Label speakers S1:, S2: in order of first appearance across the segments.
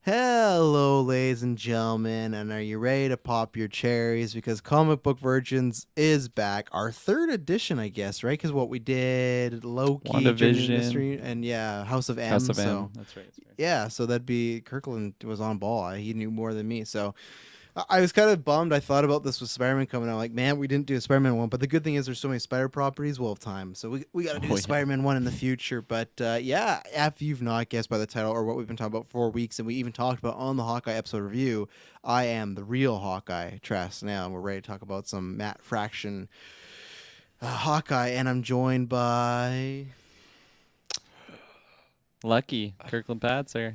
S1: Hello, ladies and gentlemen, and are you ready to pop your cherries? Because Comic Book Virgins is back. Our third edition, I guess, right? Because what we did, Loki, Genuine
S2: WandaVision,
S1: Mystery, and yeah, House of
S2: House
S1: M.
S2: of M.
S1: So,
S2: That's right. That's right.
S1: yeah, so that'd be Kirkland was on ball. He knew more than me. So, I was kind of bummed. I thought about this with Spider-Man coming out. Like, man, we didn't do a Spider-Man one. But the good thing is there's so many Spider properties. We'll have time. So we got to do
S2: Oh
S1: a
S2: yeah.
S1: Spider-Man one in the future. But yeah, if you've not guessed by the title or what we've been talking about for 4 weeks, and we even talked about on the Hawkeye episode review, I am the real Hawkeye, Trask now. And we're ready to talk about some Matt Fraction Hawkeye. And I'm joined by...
S2: Lucky Kirkland Patzer.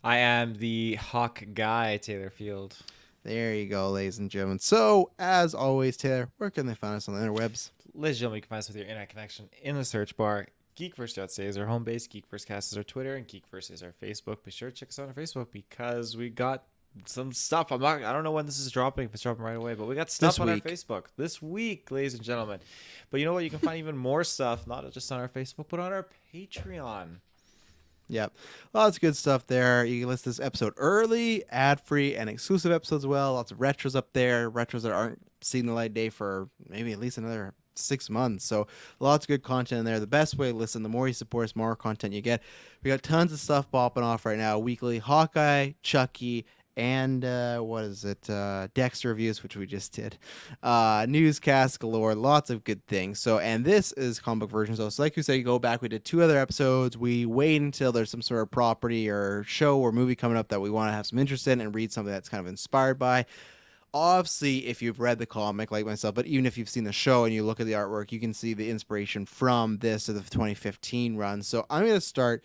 S3: I am the Hawk guy, Taylor Field.
S1: There you go, ladies and gentlemen. So, as always, Taylor, where can they find us on the interwebs?
S3: Ladies and gentlemen, you can find us with your internet connection in the search bar. GeekVerse.ca is our home base. GeekVerseCast is our Twitter, and GeekVerse is our Facebook. Be sure to check us out on Facebook because we got some stuff. I don't know when this is dropping, if it's dropping right away, but we got stuff on our Facebook this week, ladies and gentlemen. But you know what? You can find even more stuff, not just on our Facebook, but on our Patreon.
S1: Yep. Lots of good stuff there. You can listen to this episode early, ad-free, and exclusive episodes as well. Lots of retros up there. Retros that aren't seeing the light of day for maybe at least another 6 months. So lots of good content in there. The best way to listen, the more you support us, the more content you get. We got tons of stuff bopping off right now. Weekly Hawkeye, Chucky, and Dexter reviews, which we just did, newscast galore, lots of good things. So, and this is comic book versions. So like you said, you go back, we did 2 other episodes. We wait until there's some sort of property or show or movie coming up that we want to have some interest in and read something that's kind of inspired by. Obviously, if you've read the comic like myself, but even if you've seen the show and you look at the artwork, you can see the inspiration from this to the 2015 run. So I'm going to start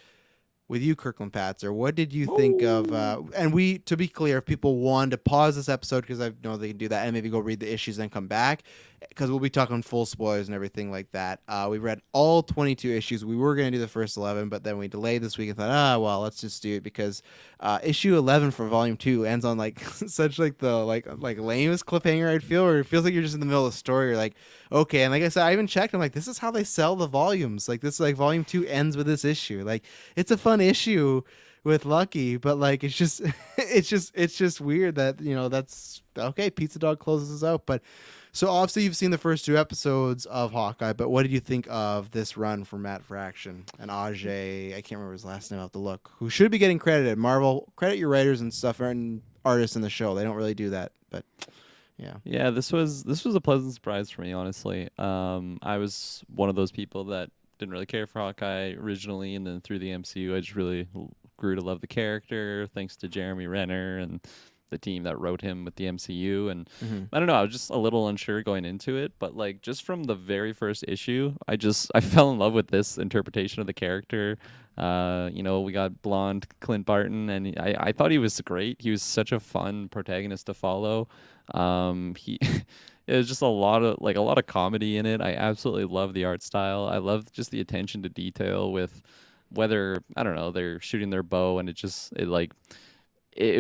S1: with you, Kirkland Patzer. What did you think of? And we, to be clear, if people want to pause this episode because I know they can do that, and maybe go read the issues and come back, because we'll be talking full spoilers and everything like that. We read all 22 issues. We were going to do the first 11, but then we delayed this week and thought, well, let's just do it because issue 11 for volume 2 ends on like such like the like lamest cliffhanger. I'd feel, or it feels like you're just in the middle of the story. You're like, okay, and like I said, I even checked. I'm like, this is how they sell the volumes. Like this, like volume 2 ends with this issue. Like it's a fun issue with Lucky, but like it's just it's just weird that that's okay. Pizza Dog closes out, but so obviously you've seen the first 2 episodes of Hawkeye, but what did you think of this run from Matt Fraction and Ajay? I can't remember his last name. I'll have to look. Who should be getting credited? Marvel, credit your writers and stuff and artists in the show. They don't really do that, but yeah.
S2: Yeah, this was a pleasant surprise for me, honestly. I was one of those people that didn't really care for Hawkeye originally, and then through the MCU, I just really grew to love the character thanks to Jeremy Renner and the team that wrote him with the MCU. And I don't know, I was just a little unsure going into it, but like just from the very first issue, I fell in love with this interpretation of the character. We got blonde Clint Barton, and I thought he was great. He was such a fun protagonist to follow. He it was just a lot of comedy in it. I absolutely love the art style. I love just the attention to detail with whether, I don't know, they're shooting their bow and it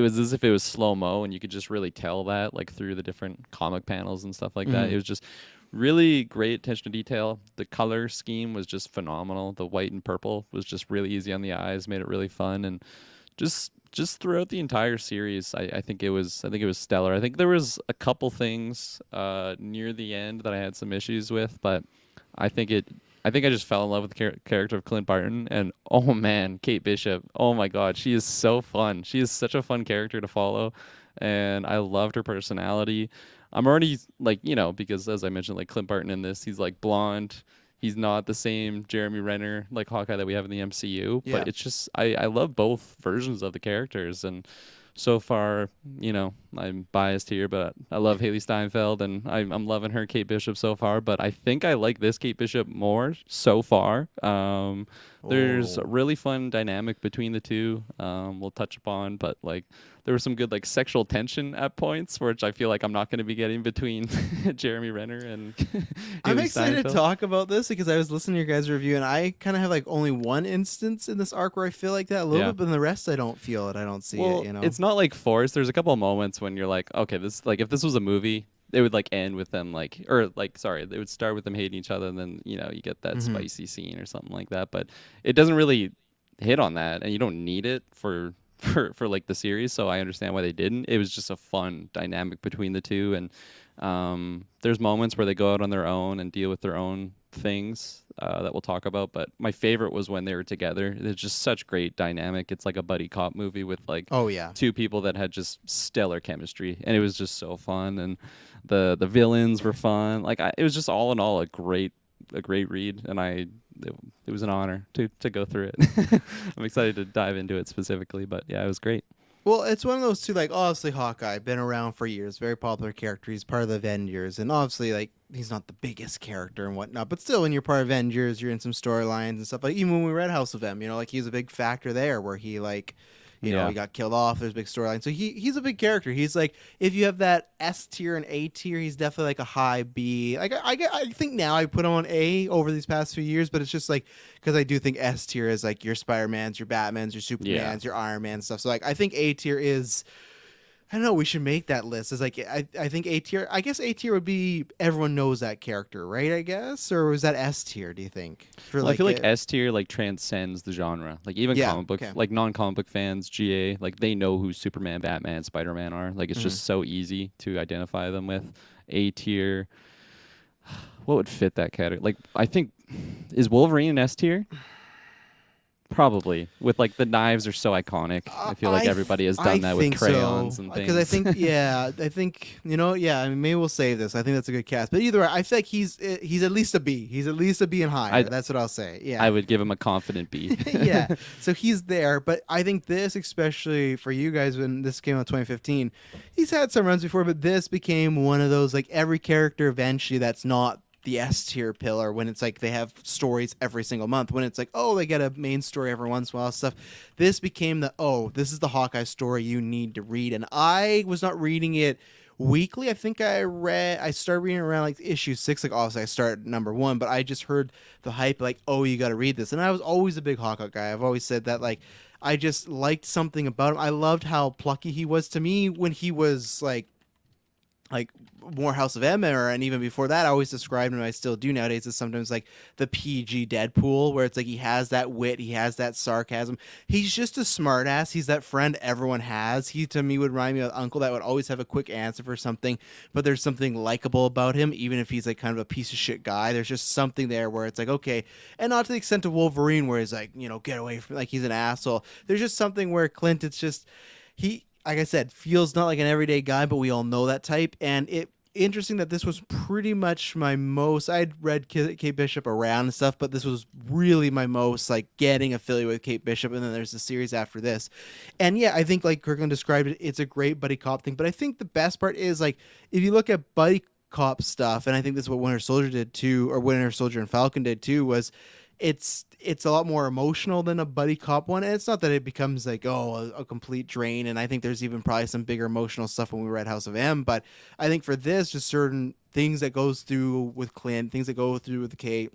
S2: was as if it was slow-mo, and you could just really tell that like through the different comic panels and stuff like that. It was just really great attention to detail. The color scheme was just phenomenal. The white and purple was just really easy on the eyes, made it really fun. And just throughout the entire series, I think it was stellar. I think there was a couple things near the end that I had some issues with, but I think I just fell in love with the character of Clint Barton, and oh man, Kate Bishop. Oh my God, she is so fun. She is such a fun character to follow, and I loved her personality. I'm already because as I mentioned, like Clint Barton in this, he's like blonde. He's not the same Jeremy Renner like Hawkeye that we have in the MCU, but it's just I love both versions of the characters. And so far, I'm biased here, but I love Haley Steinfeld, and I'm loving her Kate Bishop so far. But I think I like this Kate Bishop more so far. There's a really fun dynamic between the two. We'll touch upon, but like there was some good like sexual tension at points, which I feel like I'm not going to be getting between Jeremy Renner and
S1: I'm
S2: Haley
S1: excited to
S2: Steinfeld.
S1: talk about this because I was listening to your guys' review, and I kind of have like only one instance in this arc where I feel like that a little bit, but in the rest I don't feel it. I don't see it.
S2: It's not like forced. There's a couple of moments when you're like, okay, this like if this was a movie, it would like end with them they would start with them hating each other, and then you get that spicy scene or something like that. But it doesn't really hit on that, and you don't need it for for like the series, so I understand why they didn't. It was just a fun dynamic between the two, and there's moments where they go out on their own and deal with their own things that we'll talk about. But my favorite was when they were together. There's just such great dynamic. It's like a buddy cop movie with like
S1: Oh yeah.
S2: two people that had just stellar chemistry, and it was just so fun. And the villains were fun. Like it was just all in all a great read, and it was an honor to go through it. I'm excited to dive into it specifically, but yeah, it was great.
S1: Well, it's one of those two, like, obviously Hawkeye, been around for years, very popular character. He's part of the Avengers, and obviously, like, he's not the biggest character and whatnot, but still, when you're part of Avengers, you're in some storylines and stuff. Like, even when we read House of M, like, he's a big factor there where he, like, you know, he got killed off. There's a big storyline. So he's a big character. He's like, if you have that S tier and A tier, he's definitely like a high B. Like I think now I put him on A over these past few years, but it's just like, because I do think S tier is like your Spider-Mans, your Batmans, your Supermans, your Iron Man stuff. So like, I think A tier is, I don't know, we should make that list. It's like, I think A tier, I guess A tier would be everyone knows that character, right? I guess, or was that S tier? Do you think?
S2: Well, I feel like S tier like transcends the genre. Like even comic book, like non-comic book fans, GA, like they know who Superman, Batman, Spider-Man are. Like it's just so easy to identify them with. A tier, what would fit that category? Like I think, is Wolverine an S tier? Probably. With like the knives are so iconic. I feel like everybody has done that with crayons and things.
S1: Because I think, I mean, maybe we'll save this. I think that's a good cast. But either way, I feel like he's at least a B. He's at least a B and higher. That's what I'll say. Yeah.
S2: I would give him a confident B.
S1: Yeah. So he's there. But I think this, especially for you guys, when this came out in 2015, he's had some runs before, but this became one of those, like, every character eventually that's not the S tier pillar, when it's like they have stories every single month, when it's like, oh, they get a main story every once in a while stuff. This became this is the Hawkeye story you need to read. And I was not reading it weekly. I think I started reading around like issue 6. Like obviously I started number 1, but I just heard the hype like, oh, you got to read this. And I was always a big Hawkeye guy. I've always said that, like, I just liked something about him. I loved how plucky he was. To me, when he was like more House of M era, and even before that, I always described him, I still do nowadays, as sometimes like the PG Deadpool, where it's like he has that wit, he has that sarcasm. He's just a smart ass. He's that friend everyone has. He, to me, would remind me of Uncle that would always have a quick answer for something, but there's something likable about him, even if he's like kind of a piece of shit guy. There's just something there where it's like, okay, and not to the extent of Wolverine, where he's like, get away from, like, he's an asshole. There's just something where Clint, it's just, he, like I said, feels not like an everyday guy, but we all know that type. And interesting that this was pretty much my most, I'd read Kate Bishop around and stuff, but this was really my most like getting affiliated with Kate Bishop. And then there's a series after this. And yeah, I think like Kirklin described it, it's a great buddy cop thing. But I think the best part is, like, if you look at buddy cop stuff, and I think this is what Winter Soldier did too, or Winter Soldier and Falcon did too, was it's a lot more emotional than a buddy cop one. And it's not that it becomes like, a complete drain. And I think there's even probably some bigger emotional stuff when we read House of M. But I think for this, just certain things that goes through with Clint, things that go through with Kate,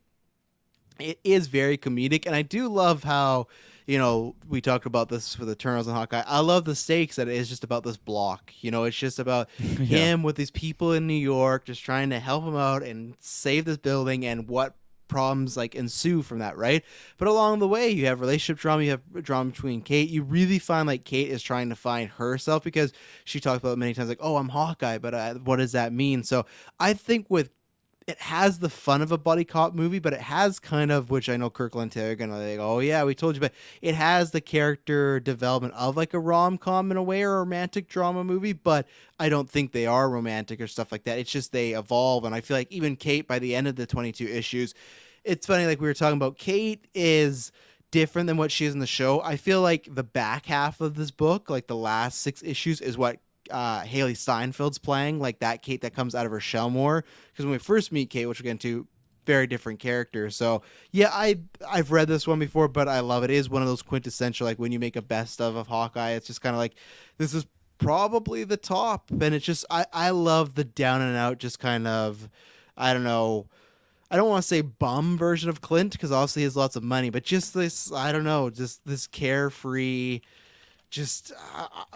S1: it is very comedic. And I do love how, we talked about this for the Eternals and Hawkeye. I love the stakes that it is just about this block. It's just about him with these people in New York, just trying to help him out and save this building, and what problems like ensue from that, right? But along the way, you have relationship drama, you have drama between Kate. You really find like Kate is trying to find herself, because she talks about it many times, like, oh, I'm Hawkeye, but what does that mean? So I think it has the fun of a buddy cop movie, but it has kind of, which I know Kirklin and Taylor are gonna like, oh yeah, we told you, but it has the character development of like a rom-com in a way, or a romantic drama movie, but I don't think they are romantic or stuff like that. It's just they evolve, and I feel like even Kate, by the end of the 22 issues, it's funny, like we were talking about, Kate is different than what she is in the show. I feel like the back half of this book, like the last 6 issues, is what Haley Steinfeld's playing, like that Kate that comes out of her shell more, because when we first meet Kate, which we'll get into, very different character. So yeah, I've read this one before, but I love it. It is one of those quintessential, like when you make a best of Hawkeye, it's just kind of like, this is probably the top. And it's just, I love the down and out, just kind of, I don't know, I don't want to say bum version of Clint, because obviously he has lots of money, but just this, I don't know, just this carefree, just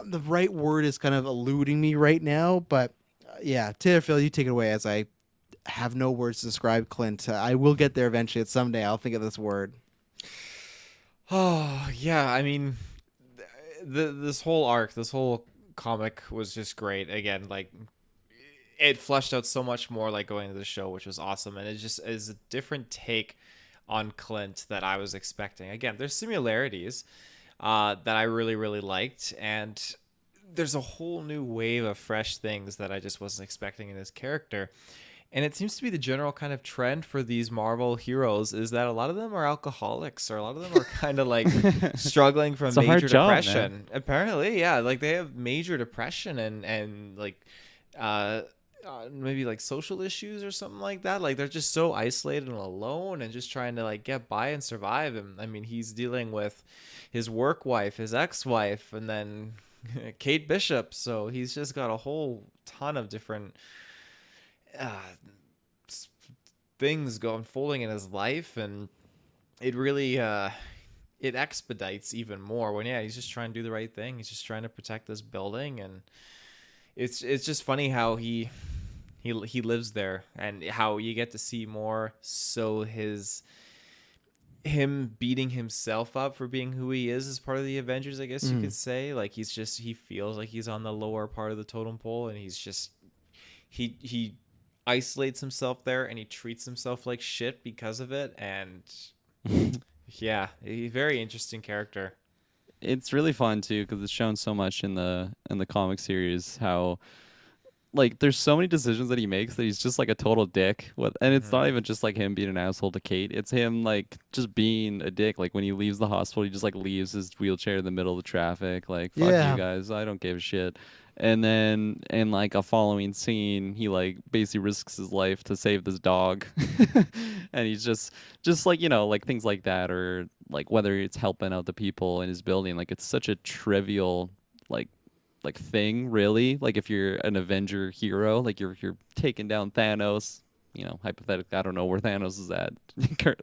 S1: the right word is kind of eluding me right now. But yeah, Taylor, Phil, you take it away, as I have no words to describe Clint. I will get there eventually. Someday I'll think of this word.
S3: Oh yeah, I mean, this whole arc, this whole comic was just great. Again, like it fleshed out so much more like going into the show, which was awesome, and it just is a different take on Clint that I was expecting. Again, there's similarities that I really really liked, and there's a whole new wave of fresh things that I just wasn't expecting in his character. And it seems to be the general kind of trend for these Marvel heroes is that a lot of them are alcoholics, or a lot of them are kind of like struggling from
S2: It's a hard
S3: major
S2: job,
S3: depression.
S2: man.
S3: Apparently, yeah, like they have major depression and like maybe like social issues or something like that. Like they're just so isolated and alone and just trying to like get by and survive. And I mean, he's dealing with his work wife, his ex-wife, and then Kate Bishop. So he's just got a whole ton of different things unfolding in his life, and it really it expedites even more when he's just trying to do the right thing. He's just trying to protect this building, and it's just funny how he lives there and how you get to see more so him beating himself up for being who he is as part of the Avengers, I guess you could say. Like he feels like he's on the lower part of the totem pole, and he's just he isolates himself there, and he treats himself like shit because of it. And yeah, a very interesting character.
S2: It's really fun too because it's shown so much in the comic series how like there's so many decisions that he makes that he's just like a total dick with, and it's not even just like him being an asshole to Kate. It's him like just being a dick. Like when he leaves the hospital, he just like leaves his wheelchair in the middle of the traffic. Like fuck
S1: Yeah.
S2: you guys, I don't give a shit. And then in like a following scene, he like basically risks his life to save this dog, and he's just like like things like that, or like whether it's helping out the people in his building. Like it's such a trivial like thing, really. Like if you're an Avenger hero, like you're taking down Thanos, hypothetically. I don't know where Thanos is at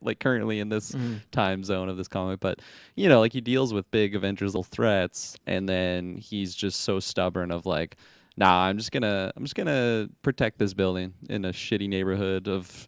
S2: like currently in this time zone of this comic, but like he deals with big Avengers threats, and then he's just so stubborn of like, nah, I'm just gonna protect this building in a shitty neighborhood of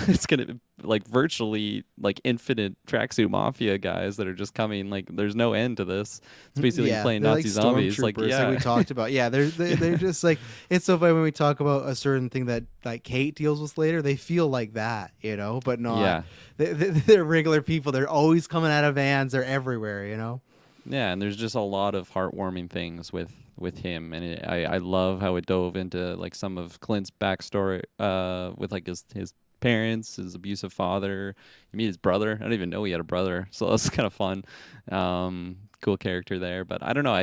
S2: it's gonna like virtually like infinite tracksuit mafia guys that are just coming. Like there's no end to this. It's basically playing
S1: they're
S2: Nazi zombies. Like
S1: stormtroopers, like we talked about. Yeah, they're just like, it's so funny when we talk about a certain thing that like Kate deals with later. They feel like that, but not.
S2: Yeah.
S1: They're regular people. They're always coming out of vans. They're everywhere.
S2: Yeah, and there's just a lot of heartwarming things with him, and I love how it dove into like some of Clint's backstory with like his parents, his abusive father. You meet his brother. I don't even know he had a brother, so that's kind of fun. Cool character there, but I don't know.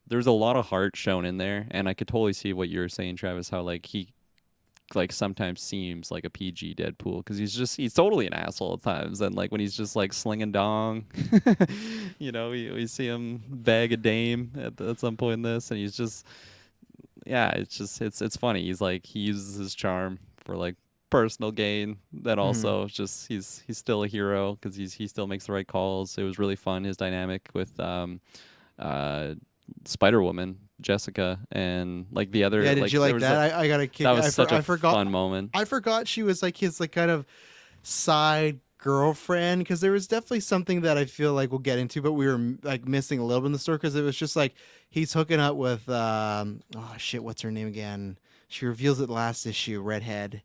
S2: There's a lot of heart shown in there, and I could totally see what you're saying, Travis. How like he like sometimes seems like a PG Deadpool because he's totally an asshole at times, and like when he's just like slinging dong, we see him bag a dame at some point in this, and he's just it's funny. He's like he uses his charm for like personal gain, that also just he's still a hero because he still makes the right calls. It was really fun, his dynamic with Spider-Woman, Jessica, and like the other.
S1: Yeah, did you like that? I got a kick.
S2: That was such a
S1: forgot,
S2: fun moment.
S1: I forgot she was like his like kind of side girlfriend, because there was definitely something that I feel like we'll get into, but we were like missing a little bit in the story because it was just like he's hooking up with what's her name again? She reveals it last issue, redhead.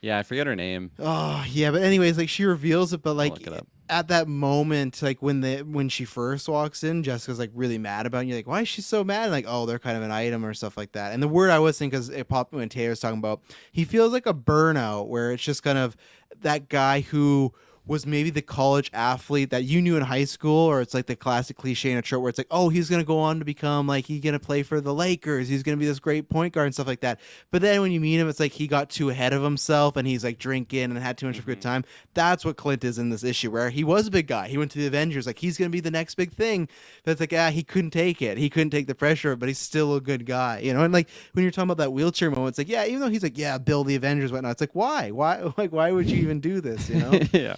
S2: Yeah, I forget her name.
S1: Oh yeah, but anyways, like she reveals it, but like
S2: look it up.
S1: at that moment, like when she first walks in, Jessica's like really mad about it. And you're like, why is she so mad? And like, oh, they're kind of an item or stuff like that. And the word I was thinking, because it popped when Taylor was talking about, he feels like a burnout, where it's just kind of that guy who was maybe the college athlete that you knew in high school, or it's like the classic cliche in a trope where it's like, oh, he's going to go on to become like, he's going to play for the Lakers. He's going to be this great point guard and stuff like that. But then when you meet him, it's like he got too ahead of himself and he's like drinking and had too much of a good time. That's what Clint is in this issue, where he was a big guy. He went to the Avengers. Like he's going to be the next big thing. But it's like, he couldn't take it. He couldn't take the pressure, but he's still a good guy, And like when you're talking about that wheelchair moment, it's like, yeah, even though he's like, yeah, build the Avengers, whatnot. It's like, why would you even do this?
S2: Yeah.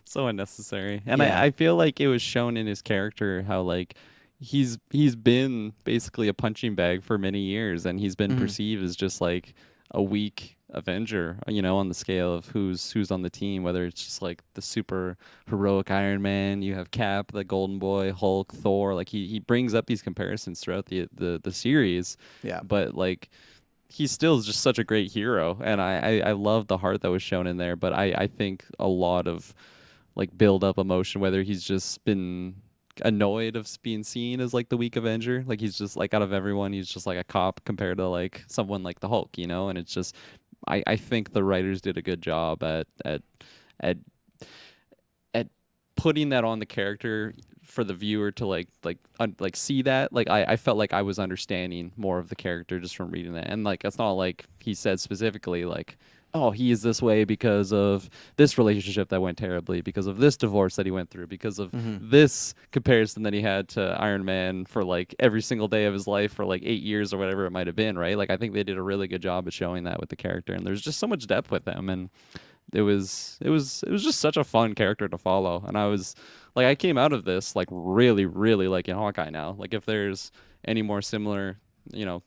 S2: So unnecessary. And
S1: Yeah.
S2: I feel like it was shown in his character how like he's been basically a punching bag for many years, and he's been perceived as just like a weak Avenger, on the scale of who's on the team, whether it's just like the super heroic Iron Man, you have Cap, the Golden Boy, Hulk, Thor. Like he brings up these comparisons throughout the series,
S1: Yeah.
S2: but like he still is just such a great hero, and I love the heart that was shown in there. But I think a lot of like build up emotion, whether he's just been annoyed of being seen as like the weak Avenger, like he's just like out of everyone, he's just like a cop compared to like someone like the Hulk, and it's just I think the writers did a good job at at putting that on the character for the viewer to like see that. Like I felt like I was understanding more of the character just from reading that, and like it's not like he said specifically like, oh, he is this way because of this relationship that went terribly, because of this divorce that he went through, because of this comparison that he had to Iron Man for like every single day of his life for like 8 years or whatever it might have been, right? Like I think they did a really good job of showing that with the character, and there's just so much depth with him, and it was just such a fun character to follow. And I was like, I came out of this like really really liking Hawkeye now. Like if there's any more similar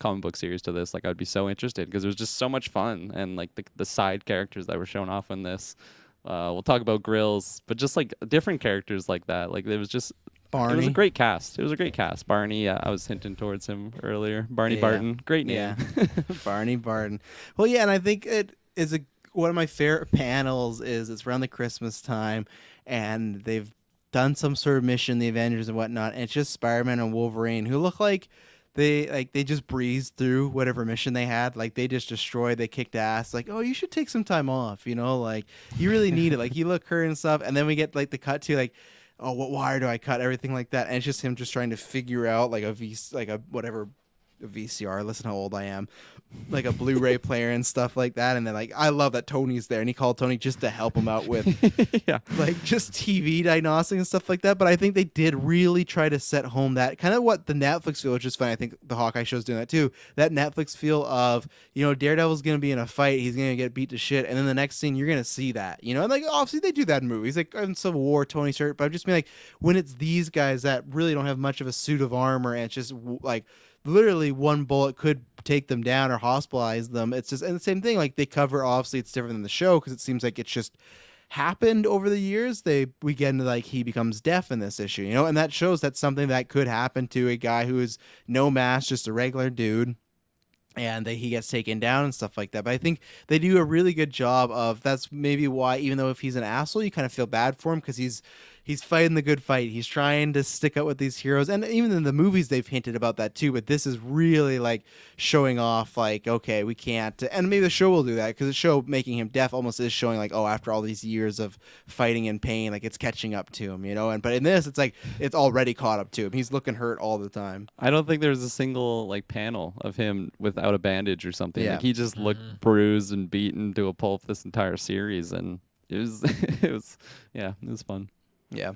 S2: comic book series to this, like I'd be so interested, because it was just so much fun, and like the side characters that were shown off in this. We'll talk about Grills, but just like different characters like that. Like it was just
S1: Barney.
S2: It was a great cast. It was a great cast. Barney, I was hinting towards him earlier. Barney Barton, great name.
S1: Yeah. Barney Barton. Well, yeah, and I think it is one of my favorite panels is it's around the Christmas time, and they've done some sort of mission, the Avengers and whatnot, and it's just Spider-Man and Wolverine who look like they just breezed through whatever mission they had. Like they just destroyed, they kicked ass. Like, oh, you should take some time off, like you really need it. Like you look hurt and stuff, and then we get like the cut to like, oh, what wire do I cut? Everything like that, and it's just him just trying to figure out like a VCR. Listen how old I am. Like a Blu-ray player and stuff like that. And then like I love that Tony's there, and he called Tony just to help him out with
S2: Yeah.
S1: like just TV diagnostic and stuff like that. But I think they did really try to set home that kind of what the Netflix feel, which is funny. I think the Hawkeye show's doing that too. That Netflix feel of, Daredevil's gonna be in a fight, he's gonna get beat to shit, and then the next scene you're gonna see that, and like obviously they do that in movies, like in Civil War, Tony Stark. But I'm just being like, when it's these guys that really don't have much of a suit of armor, and it's just like literally one bullet could take them down or hospitalize them. It's just, and the same thing, like they cover, obviously it's different than the show because it seems like it's just happened over the years. We get into like he becomes deaf in this issue, and that shows that's something that could happen to a guy who is no mask, just a regular dude, and he gets taken down and stuff like that. But I think they do a really good job of, that's maybe why, even though if he's an asshole, you kind of feel bad for him because he's fighting the good fight. He's trying to stick up with these heroes. And even in the movies, they've hinted about that too. But this is really like showing off like, okay, we can't. And maybe the show will do that because the show making him deaf almost is showing like, oh, after all these years of fighting and pain, like it's catching up to him, But in this, it's like it's already caught up to him. He's looking hurt all the time.
S2: I don't think there's a single like panel of him without a bandage or something.
S1: Yeah.
S2: Like he just looked bruised and beaten to a pulp this entire series, and it was it was fun.
S1: Yeah.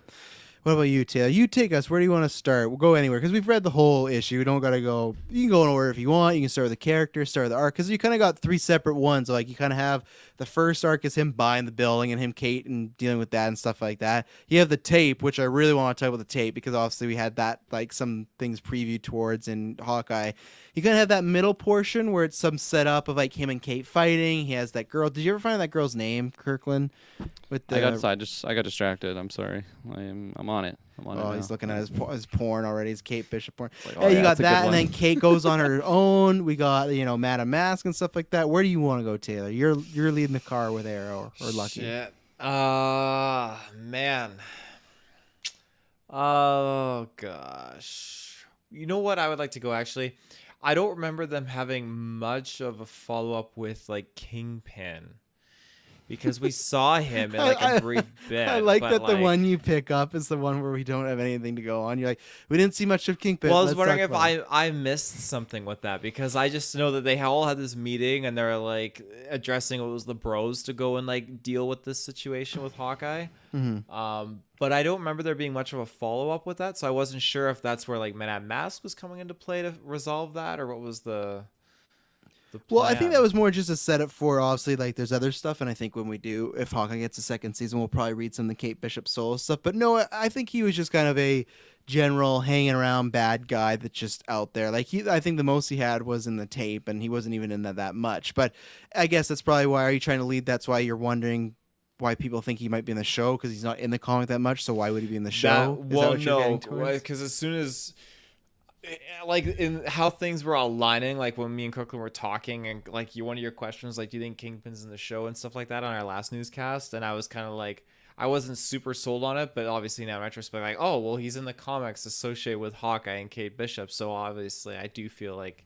S1: What about you, Taylor? You take us. Where do you want to start? We'll go anywhere because we've read the whole issue. We don't got to go. You can go in order if you want. You can start with the character, start with the arc, because you kind of got three separate ones. Like you kind of have the first arc is him buying the building and him, Kate, and dealing with that and stuff like that. You have the tape, which I really want to talk about the tape because obviously we had that, like some things previewed towards in Hawkeye. You kind of have that middle portion where it's some setup of like him and Kate fighting. He has that girl. Did you ever find that girl's name, Kirklin? With the,
S2: I got distracted. I'm sorry. I'm on it. I'm on it now.
S1: He's looking at his porn already. His Kate Bishop porn.
S2: Like,
S1: You got
S2: that's a good
S1: that, and
S2: one.
S1: then Kate goes on her own. We got Madame Mask and stuff like that. Where do you want to go, Taylor? You're leading the car with Arrow or Lucky.
S3: Shit. Man. Oh gosh. You know what I would like to go actually? I don't remember them having much of a follow-up with like Kingpin. Because we saw him in like a brief bit.
S1: I like
S3: but,
S1: that the one you pick up is the one where we don't have anything to go on. You're like, we didn't see much of Kingpin.
S3: Well, I was
S1: Let's
S3: wondering
S1: talk
S3: if
S1: about it.
S3: I missed something with that because I just know that they all had this meeting and they're like addressing what was the bros to go and like deal with this situation with Hawkeye. But I don't remember there being much of a follow up with that, so I wasn't sure if that's where like Madame Mask was coming into play to resolve that, or what was the. the
S1: Well, I think
S3: plan.
S1: that was more just a setup for obviously like there's other stuff, and I think when we do, if Hawkeye gets a second season, we'll probably read some of the Kate Bishop solo stuff. But no, I think he was just kind of a general hanging around bad guy that's just out there. Like I think the most he had was in the tape, and he wasn't even in that much. But I guess that's probably why are you trying to lead? That's why you're wondering why people think he might be in the show because he's not in the comic that much. So why would he be in the show? Is that
S3: Well,
S1: what you're
S3: no,
S1: getting towards?
S3: because as soon as like in how things were aligning, like when me and Kirklin were talking, and like one of your questions, like, do you think Kingpin's in the show and stuff like that on our last newscast? And I was kind of like, I wasn't super sold on it, but obviously now in retrospect, like, oh well, he's in the comics associated with Hawkeye and Kate Bishop, so obviously I do feel like,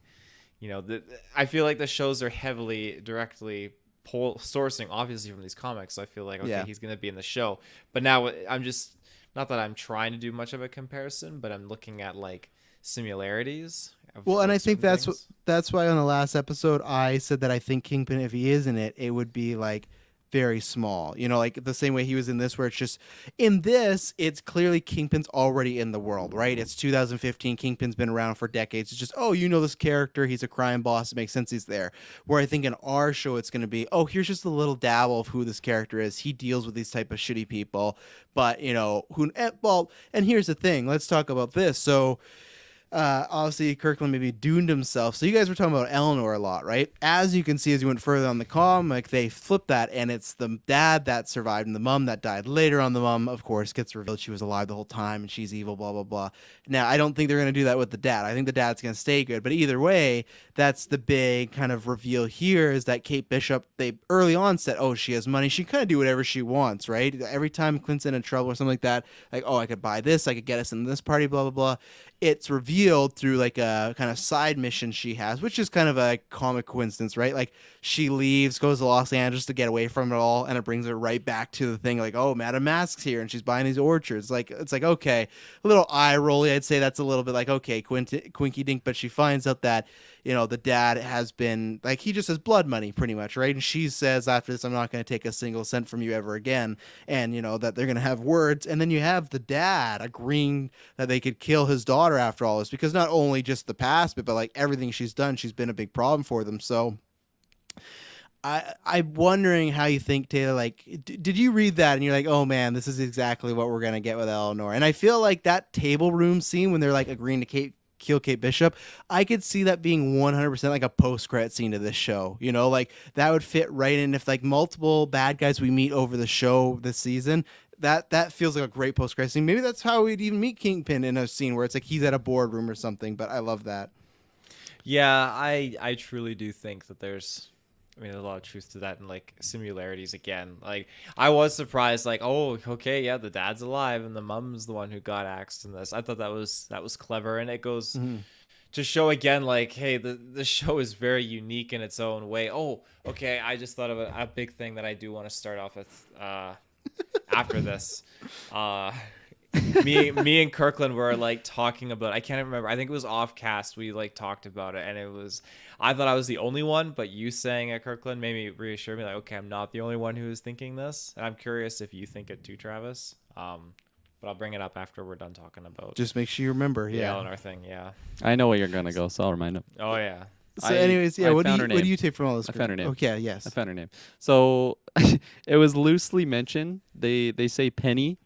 S3: I feel like the shows are heavily directly sourcing obviously from these comics, so I feel like, okay,
S1: Yeah.
S3: he's gonna be in the show. But now I'm just, not that I'm trying to do much of a comparison, but I'm looking at like similarities of,
S1: Well, and
S3: like,
S1: I think
S3: certain
S1: that's
S3: things.
S1: that's why on the last episode I said that I think Kingpin, if he is in it, it would be like very small. You know, like the same way he was in this, where it's just in this, it's clearly Kingpin's already in the world, right? It's 2015. Kingpin's been around for decades. It's just, oh, you know this character. He's a crime boss. It makes sense he's there. Where I think in our show, it's going to be, oh, here's just a little dabble of who this character is. He deals with these type of shitty people, but well, and here's the thing. Let's talk about this. So obviously Kirkland maybe doomed himself. So you guys were talking about Eleanor a lot, right? As you can see, as you went further on the comic, they flipped that, and it's the dad that survived and the mom that died. Later on, the mom, of course, gets revealed she was alive the whole time and she's evil, blah, blah, blah. Now, I don't think they're going to do that with the dad. I think the dad's going to stay good. But either way, that's the big kind of reveal here is that Kate Bishop, they early on said, oh, she has money. She can kind of do whatever she wants, right? Every time Clint's in trouble or something like that, like, oh, I could buy this. I could get us in this party, blah, blah, blah. It's revealed through like a kind of side mission she has, which is kind of a comic coincidence, right? Like she leaves, goes to Los Angeles to get away from it all, and it brings her right back to the thing like, oh, Madame Mask's here and she's buying these orchards. Like it's like, okay, a little eye rolly. I'd say that's a little bit like, okay, Quinky Dink, but she finds out that, the dad has been like, he just has blood money pretty much, right? And she says after this, I'm not going to take a single cent from you ever again. And that they're going to have words. And then you have the dad agreeing that they could kill his daughter after all this, because not only just the past, but like everything she's done, she's been a big problem for them. So I'm wondering how you think, Taylor, like, did you read that and you're like, oh man, this is exactly what we're going to get with Eleanor? And I feel like that table room scene when they're like agreeing to kill Kate Bishop, I could see that being 100% like a post-credit scene to this show. Like that would fit right in if like multiple bad guys we meet over the show this season. That feels like a great post-credit scene. Maybe that's how we'd even meet Kingpin in a scene where it's like he's at a boardroom or something. But I love that.
S3: Yeah, I truly do think that there's a lot of truth to that, and like similarities again. Like I was surprised, like, oh, okay, yeah, the dad's alive and the mom's the one who got axed in this. I thought that was clever, and it goes to show again, like, hey, the show is very unique in its own way. Oh, okay, I just thought of a big thing that I do want to start off with after this. Me and Kirkland were like talking about, I can't remember, I think it was off cast, we like talked about it, and it was, I thought I was the only one, but you saying it, Kirkland, made me reassure me like, okay, I'm not the only one who is thinking this, and I'm curious if you think it too, Travis. But I'll bring it up after we're done talking about
S1: Just make sure you remember.
S3: the
S1: Yeah.
S3: Eleanor thing. Yeah.
S2: I know where you're gonna go, so I'll remind him.
S3: Oh yeah.
S1: So, anyways, yeah.
S2: I
S1: What do
S2: found her name.
S1: you take from all this?
S2: I found her name.
S1: Okay. Yes.
S2: I found her name. So it was loosely mentioned. They say Penny,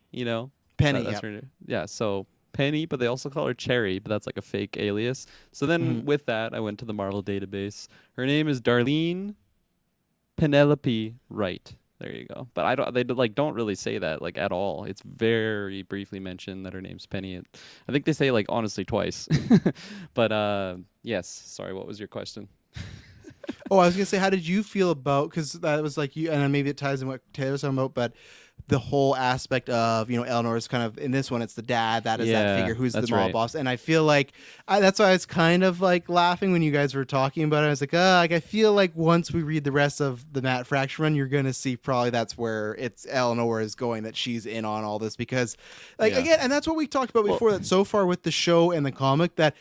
S1: Penny.
S2: That's
S1: Yep.
S2: her name. Yeah, so Penny, but they also call her Cherry, but that's like a fake alias. So then with that, I went to the Marvel database. Her name is Darlene Penelope Wright. There you go. But they don't really say that like at all. It's very briefly mentioned that her name's Penny. I think they say like honestly twice. But yes, sorry, what was your question?
S1: Oh, I was gonna say, how did you feel about, because that was like you, and maybe it ties in what Taylor's talking about, but the whole aspect of Eleanor's kind of in this one, it's the dad that is that
S2: Yeah,
S1: figure who's the
S2: that's
S1: mob
S2: right.
S1: boss, and I feel like that's why I was kind of like laughing when you guys were talking about it. I was like, I feel like once we read the rest of the Matt Fraction run, you're gonna see probably that's where it's Eleanor is going, that she's in on all this, because like
S2: Yeah.
S1: again, and that's what we talked about before, that so far with the show and the comic, that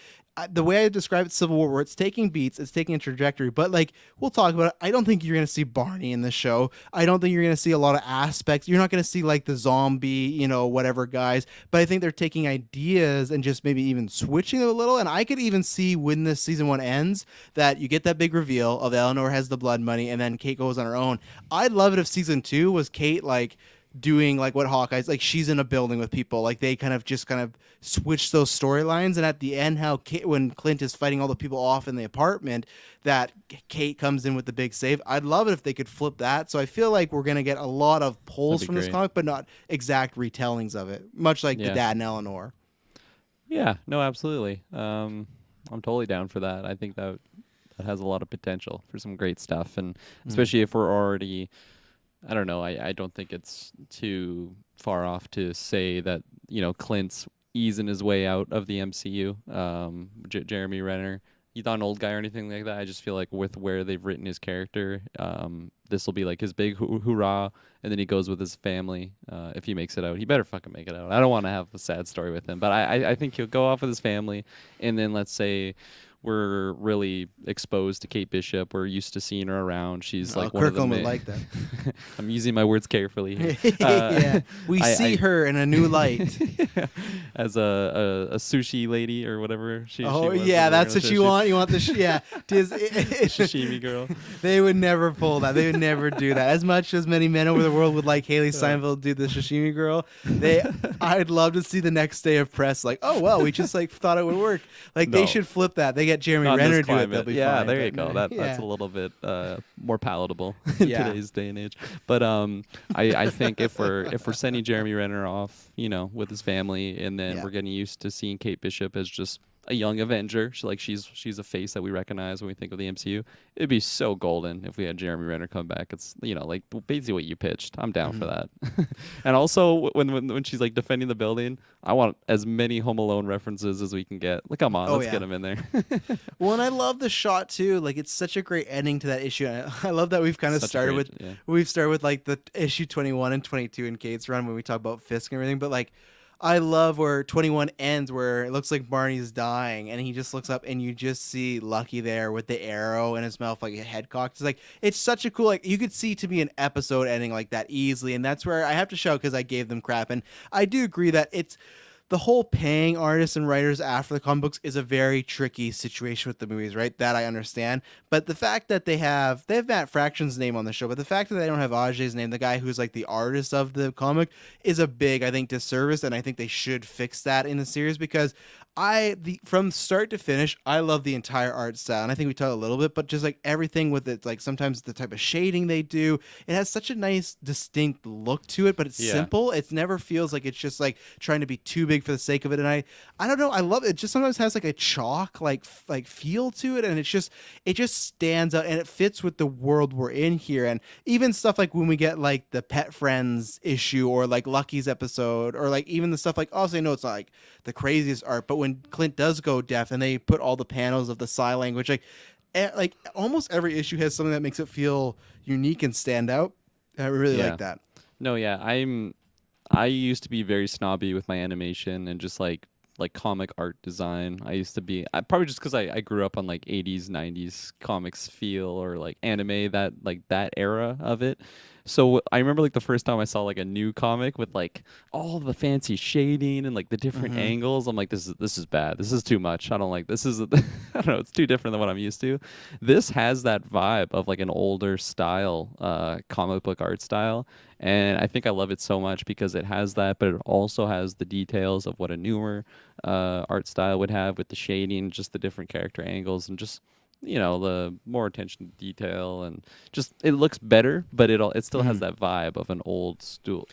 S1: the way I describe it, Civil War, where it's taking beats, it's taking a trajectory, but like we'll talk about it. I don't think you're gonna see Barney in the show. I don't think you're gonna see a lot of aspects. You're not gonna see like the zombie, whatever guys. But I think they're taking ideas and just maybe even switching them a little. And I could even see when this season 1 ends that you get that big reveal of Eleanor has the blood money, and then Kate goes on her own. I'd love it if season 2 was Kate like doing like what Hawkeye's like, she's in a building with people, like they kind of switch those storylines, and at the end how Kate, when Clint is fighting all the people off in the apartment, that Kate comes in with the big save. I'd love it if they could flip that. So I feel like we're gonna get a lot of pulls from this comic, but not exact retellings of it, much like the Dad and Eleanor.
S2: Yeah, no, absolutely. I'm totally down for that. I think that has a lot of potential for some great stuff, and especially if we're already, I don't know. I don't think it's too far off to say that, Clint's easing his way out of the MCU. Jeremy Renner, he's not an old guy or anything like that. I just feel like with where they've written his character, this will be like his big hoorah, and then he goes with his family. If he makes it out, he better fucking make it out. I don't want to have a sad story with him, but I think he'll go off with his family, and then let's say we're really exposed to Kate Bishop. We're used to seeing her around. She's like one of the
S1: Kirklin would like that.
S2: I'm using my words carefully here.
S1: Yeah, we see her in a new light
S2: as a sushi lady or whatever. She was
S1: yeah, that's what you want. You want the
S2: sashimi girl.
S1: They would never pull that. They would never do that. As much as many men over the world would like Haley Steinfeld do the sashimi girl, I'd love to see the next day of press like, oh well, we just like thought it would work. Like they should flip that. They get Jeremy Renner to do it. They'll be fine.
S2: There you go. That's a little bit more palatable in today's day and age. But I think if we're sending Jeremy Renner off, with his family, and then we're getting used to seeing Kate Bishop as just a young Avenger. She's a face that we recognize when we think of the MCU. It'd be so golden if we had Jeremy Renner come back. It's like basically what you pitched. I'm down for that. And also when she's like defending the building, I want as many Home Alone references as we can get. Like, come on, let's get them in there.
S1: Well, and I love the shot too. Like, it's such a great ending to that issue. And I love that we've kind of started with like the issue 21 and 22 in Kate's run when we talk about Fisk and everything. But like, I love where 21 ends, where it looks like Barney's dying, and he just looks up, and you just see Lucky there with the arrow in his mouth, like a head cocked. It's such a cool, like, you could see to be an episode ending like that easily, and that's where I have to shout because I gave them crap, and I do agree that it's the whole paying artists and writers after the comic books is a very tricky situation with the movies, right? That I understand. But the fact that they have Matt Fraction's name on the show, but the fact that they don't have Ajay's name, the guy who's like the artist of the comic, is a big, I think, disservice, and I think they should fix that in the series because from start to finish, I love the entire art style, and I think we talked a little bit, but just like everything with it, like sometimes the type of shading they do, it has such a nice, distinct look to it, but it's simple. It never feels like it's just like trying to be too big for the sake of it, and I don't know, I love it. It just sometimes has like a chalk like feel to it, and it just stands out, and it fits with the world we're in here, and even stuff like when we get like the Pet Friends issue or like Lucky's episode, or like even the stuff like, obviously I know it's not like the craziest art, but when Clint does go deaf and they put all the panels of the sign language, like almost every issue has something that makes it feel unique and stand out. I really like that.
S2: No, yeah, I used to be very snobby with my animation and just like comic art design. I used to be probably just because I grew up on like 80s 90s comics feel, or like anime, that era of it. So I remember like the first time I saw like a new comic with like all the fancy shading and like the different angles. I'm like, this is bad. This is too much. I don't like this. I don't know. It's too different than what I'm used to. This has that vibe of like an older style, comic book art style. And I think I love it so much because it has that, but it also has the details of what a newer art style would have with the shading, just the different character angles, and just the more attention to detail, and just it looks better, but it still has that vibe of an old school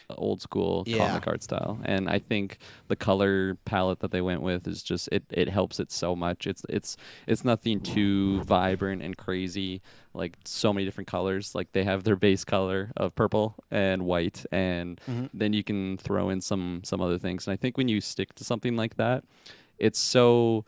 S2: comic art style. And I think the color palette that they went with is just it helps it so much. It's nothing too vibrant and crazy, like so many different colors. Like they have their base color of purple and white, and then you can throw in some other things. And I think when you stick to something like that, it's so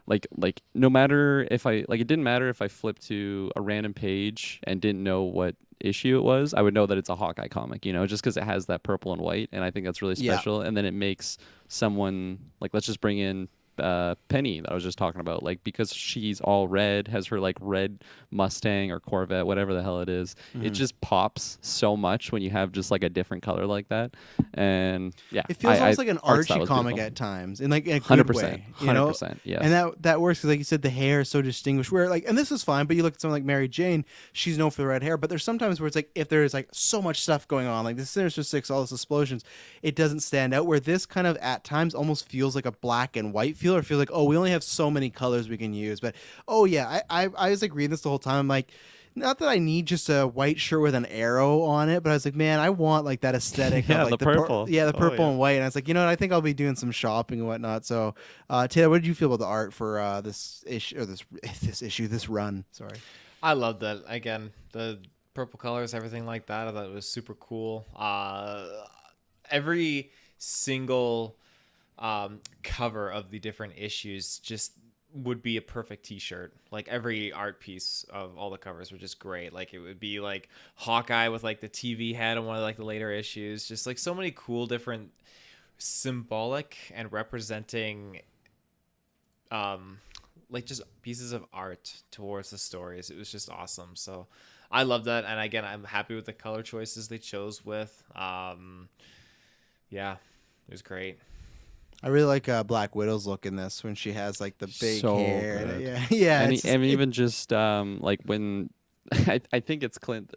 S2: like no matter if it didn't matter if I flipped to a random page and didn't know what issue it was, I would know that it's a Hawkeye comic, just because it has that purple and white, and I think that's really special. And then it makes someone like, let's just bring in Penny that I was just talking about. Like, because she's all red, has her like red Mustang or Corvette, whatever the hell it is, it just pops so much when you have just like a different color like that. And yeah,
S1: It feels almost like an
S2: art style
S1: Archie
S2: is
S1: comic
S2: beautiful.
S1: at times, in like in a good
S2: 100%,
S1: way, you know.
S2: 100%, yes.
S1: And that works because, like you said, the hair is so distinguished. Where like, and this is fine, but you look at someone like Mary Jane, she's known for the red hair. But there's sometimes where it's like, if there's like so much stuff going on, like the Sinister Six, all those explosions, it doesn't stand out. Where this kind of at times almost feels like a black and white feel, or feels like, oh, we only have so many colors we can use. But oh yeah, I was like reading this the whole time. I'm like, not that I need just a white shirt with an arrow on it, but I was like, man, I want like that aesthetic.
S2: Yeah,
S1: of, like,
S2: the purple.
S1: the
S2: Oh,
S1: purple
S2: yeah.
S1: and white. And I was like, you know what? I think I'll be doing some shopping and whatnot. So, Taylor, what did you feel about the art for this issue or this run? Sorry.
S3: I loved that. Again, the purple colors, everything like that. I thought it was super cool. Every single cover of the different issues just would be a perfect t-shirt. Like every art piece of all the covers were just great. Like it would be like Hawkeye with like the TV head on one of like the later issues. Just like so many cool different symbolic and representing like just pieces of art towards the stories. It was just awesome. So I love that. And again, I'm happy with the color choices they chose with. Yeah, it was great.
S1: I really like Black Widow's look in this when she has like the big
S2: So
S1: hair.
S2: good.
S1: Yeah, yeah.
S2: And,
S1: it's just-
S2: even just like when I think it's Clint,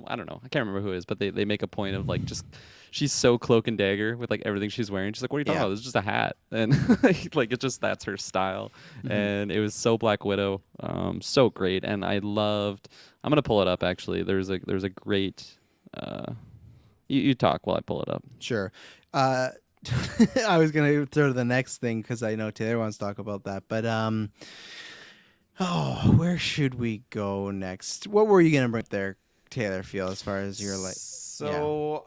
S2: I don't know, I can't remember who it is, but they make a point of like just she's so cloak and dagger with like everything she's wearing. She's like, what are you talking
S1: Yeah.
S2: about? This is just a hat, and like it's just that's her style, and it was so Black Widow, so great, and I loved. I'm gonna pull it up actually. There's a great. You talk while I pull it up.
S1: Sure. I was gonna throw to the next thing because I know Taylor wants to talk about that. But where should we go next? What were you gonna bring up there, Taylor? Feel as far as your like.
S3: So,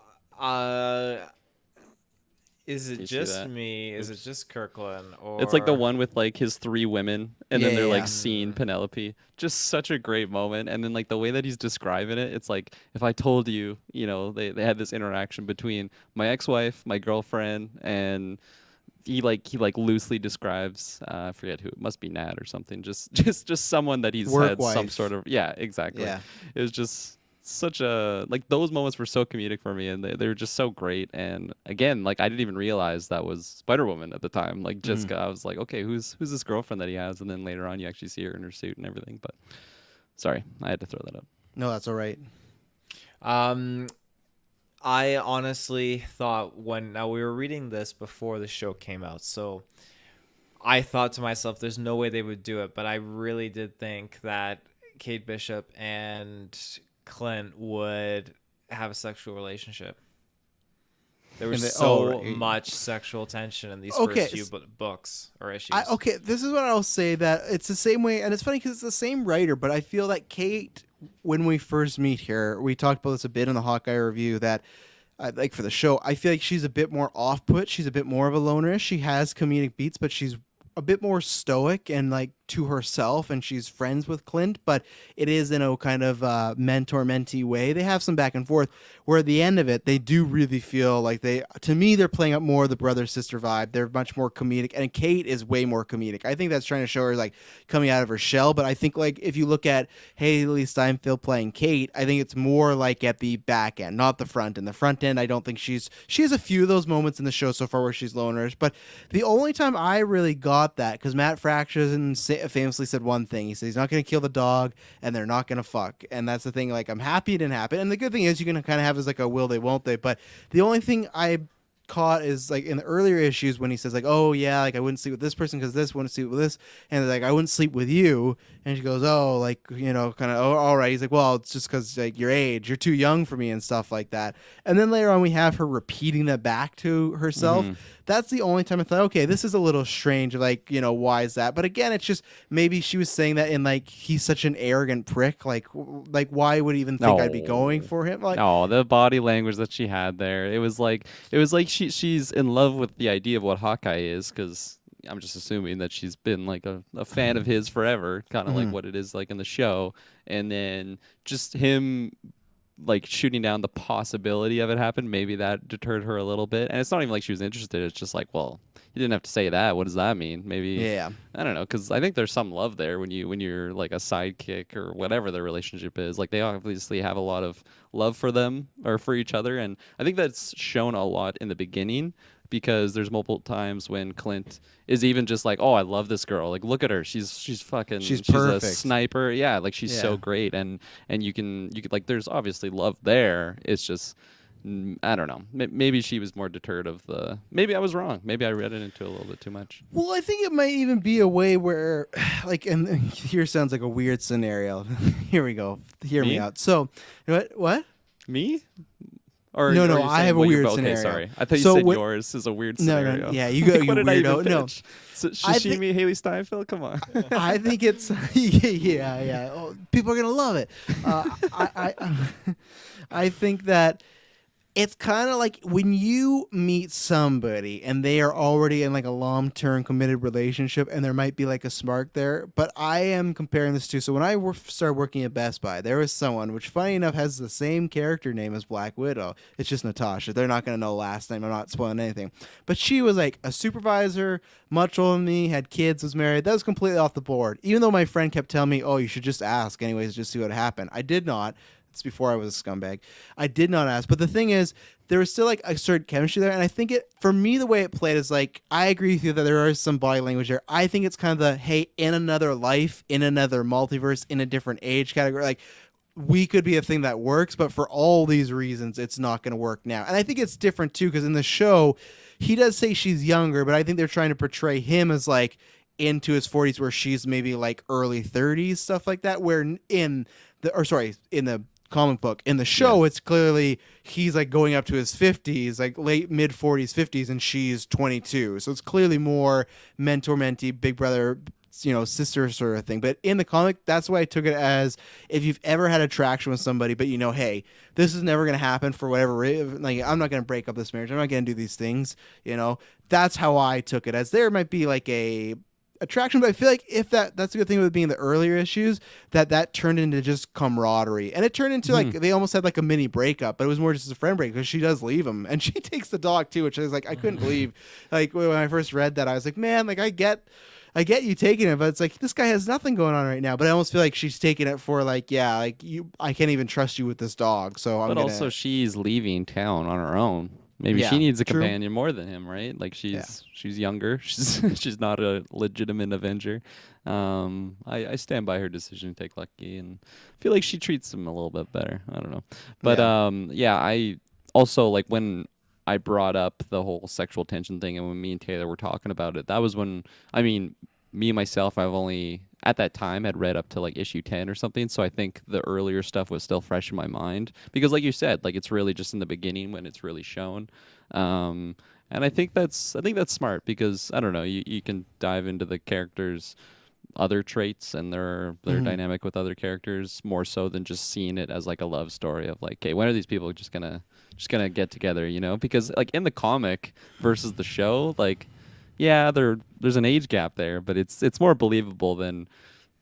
S3: is it
S2: you see
S3: just
S2: that?
S3: me? Is it just Kirklin? Or
S2: It's like the one with like his 3 women, and then they're
S1: Yeah.
S2: like seeing Penelope. Just such a great moment. And then like the way that he's describing it, it's like if I told you, you know, they had this interaction between my ex-wife, my girlfriend, and he loosely describes I forget who, it must be Nat or something. Just someone that he's
S1: Work
S2: had some
S1: wife.
S2: sort of exactly.
S1: Yeah.
S2: It was just such a like those moments were so comedic for me, and they were just so great. And again, like I didn't even realize that was Spider-Woman at the time. Like Jessica, I was like, okay, who's this girlfriend that he has? And then later on, you actually see her in her suit and everything. But sorry, I had to throw that up.
S1: No, that's all right.
S3: I honestly thought now we were reading this before the show came out, so I thought to myself, there's no way they would do it, but I really did think that Kate Bishop and Clint would have a sexual relationship. There was so much sexual tension in these first few books or issues.
S1: Okay, this is what I'll say, that it's the same way, and it's funny because it's the same writer, but I feel that Kate, when we first meet here, we talked about this a bit in the Hawkeye review, that like for the show, I feel like she's a bit more off-put. She's a bit more of a loner. She has comedic beats, but she's a bit more stoic and like to herself, and she's friends with Clint, but it is in a kind of mentor-mentee way. They have some back and forth, where at the end of it, they do really feel like to me, they're playing up more of the brother-sister vibe. They're much more comedic, and Kate is way more comedic. I think that's trying to show her like coming out of her shell, but I think like if you look at Haley Steinfeld playing Kate, I think it's more like at the back end, not the front end. The front end, I don't think she has a few of those moments in the show so far where she's lonerish, but the only time I really got that, because Matt Fraction famously said one thing. He said he's not going to kill the dog, and they're not going to fuck. And that's the thing. Like, I'm happy it didn't happen. And the good thing is you can kind of have as like a will they, won't they. But the only thing I caught is like in the earlier issues when he says like, oh yeah, like I wouldn't sleep with this person because this, wouldn't sleep with this, and like I wouldn't sleep with you, and she goes, oh, like, you know, kind of, oh, all right. He's like, well, it's just because like your age, you're too young for me and stuff like that. And then later on we have her repeating that back to herself. That's the only time I thought, okay, this is a little strange. Like, you know, why is that? But again, it's just maybe she was saying that in like he's such an arrogant prick. Like why would he even think I'd be going for him? Like,
S2: no, the body language that she had there, it was like she's in love with the idea of what Hawkeye is, because I'm just assuming that she's been like a fan of his forever, kind of like what it is like in the show, and then just him like shooting down the possibility of it happened, maybe that deterred her a little bit. And it's not even like she was interested. It's just like, well, you didn't have to say that. What does that mean? Maybe
S1: Yeah.
S2: I don't know, because I think there's some love there when you're like a sidekick or whatever their relationship is. Like they obviously have a lot of love for them or for each other, and I think that's shown a lot in the beginning. Because there's multiple times when Clint is even just like, oh, I love this girl. Like, look at her. She's fucking.
S1: She's
S2: a
S1: perfect.
S2: sniper. Yeah, like she's so
S1: Yeah.
S2: great. And you can like, there's obviously love there. It's just, I don't know. Maybe she was more deterred of the. Maybe I was wrong. Maybe I read it into a little bit too much.
S1: Well, I think it might even be a way where, like, and here sounds like a weird scenario. Here we go. Hear me
S2: Me?
S1: out. So, what?
S2: Me? Or
S1: No,
S2: or
S1: no,
S2: you're
S1: I
S2: saying
S1: have a
S2: what you're-
S1: weird
S2: okay,
S1: scenario.
S2: Sorry, I thought you
S1: So
S2: said
S1: what-
S2: yours is a weird
S1: No,
S2: scenario.
S1: no, yeah, you go,
S2: Like,
S1: you
S2: what did I even
S1: weirdo. No,
S2: pitch? So,
S1: I
S2: Sashimi,
S1: think-
S2: Haley Steinfeld. Come on.
S1: I think it's yeah. Oh, people are gonna love it. I think that it's kind of like when you meet somebody and they are already in like a long-term committed relationship, and there might be like a spark there. But I am comparing this to, so when I started working at Best Buy, there was someone which, funny enough, has the same character name as Black Widow. It's just Natasha. They're not gonna know last name. I'm not spoiling anything. But she was like a supervisor, much older than me, had kids, was married. That was completely off the board. Even though my friend kept telling me, "Oh, you should just ask anyways, just see what happened." I did not. It's before I was a scumbag. I did not ask. But the thing is, there was still like a certain chemistry there. And I think it, for me, the way it played is like, I agree with you that there is some body language there. I think it's kind of the, hey, in another life, in another multiverse, in a different age category, like, we could be a thing that works, but for all these reasons, it's not going to work now. And I think it's different too, because in the show, he does say she's younger, but I think they're trying to portray him as like into his 40s, where she's maybe like early 30s, stuff like that. Where in the comic book, in the show, it's clearly he's like going up to his 50s, like late mid 40s 50s, and she's 22, so it's clearly more mentor mentee, big brother, sister sort of thing. But in the comic, that's why I took it as, if you've ever had attraction with somebody, but hey, this is never going to happen for whatever reason, like, I'm not going to break up this marriage, I'm not going to do these things, that's how I took it, as there might be like a attraction. But I feel like if that's a good thing with being the earlier issues, that turned into just camaraderie, and it turned into like, they almost had like a mini breakup, but it was more just a friend break, because she does leave him and she takes the dog too, which I was like, I couldn't believe. Like, when I first read that, I was like, man, like, I get you taking it, but it's like, this guy has nothing going on right now. But I almost feel like she's taking it for like, yeah, like, I can't even trust you with this dog, so
S2: But also, she's leaving town on her own. Maybe
S1: Yeah,
S2: she needs a
S1: true.
S2: companion more than him, right? Like, she's younger. She's not a legitimate Avenger. I stand by her decision to take Lucky, and feel like she treats him a little bit better. I don't know, but I also, like, when I brought up the whole sexual tension thing, and when me and Taylor were talking about it, that was when, I mean, me myself, I've only at that time had read up to like issue 10 or something, so I think the earlier stuff was still fresh in my mind, because like you said, like, it's really just in the beginning when it's really shown, and I think that's smart, because I don't know, you can dive into the characters' other traits and their dynamic with other characters more so than just seeing it as like a love story of like, hey, when are these people just gonna get together, because like in the comic versus the show, like, yeah, there's an age gap there, but it's more believable than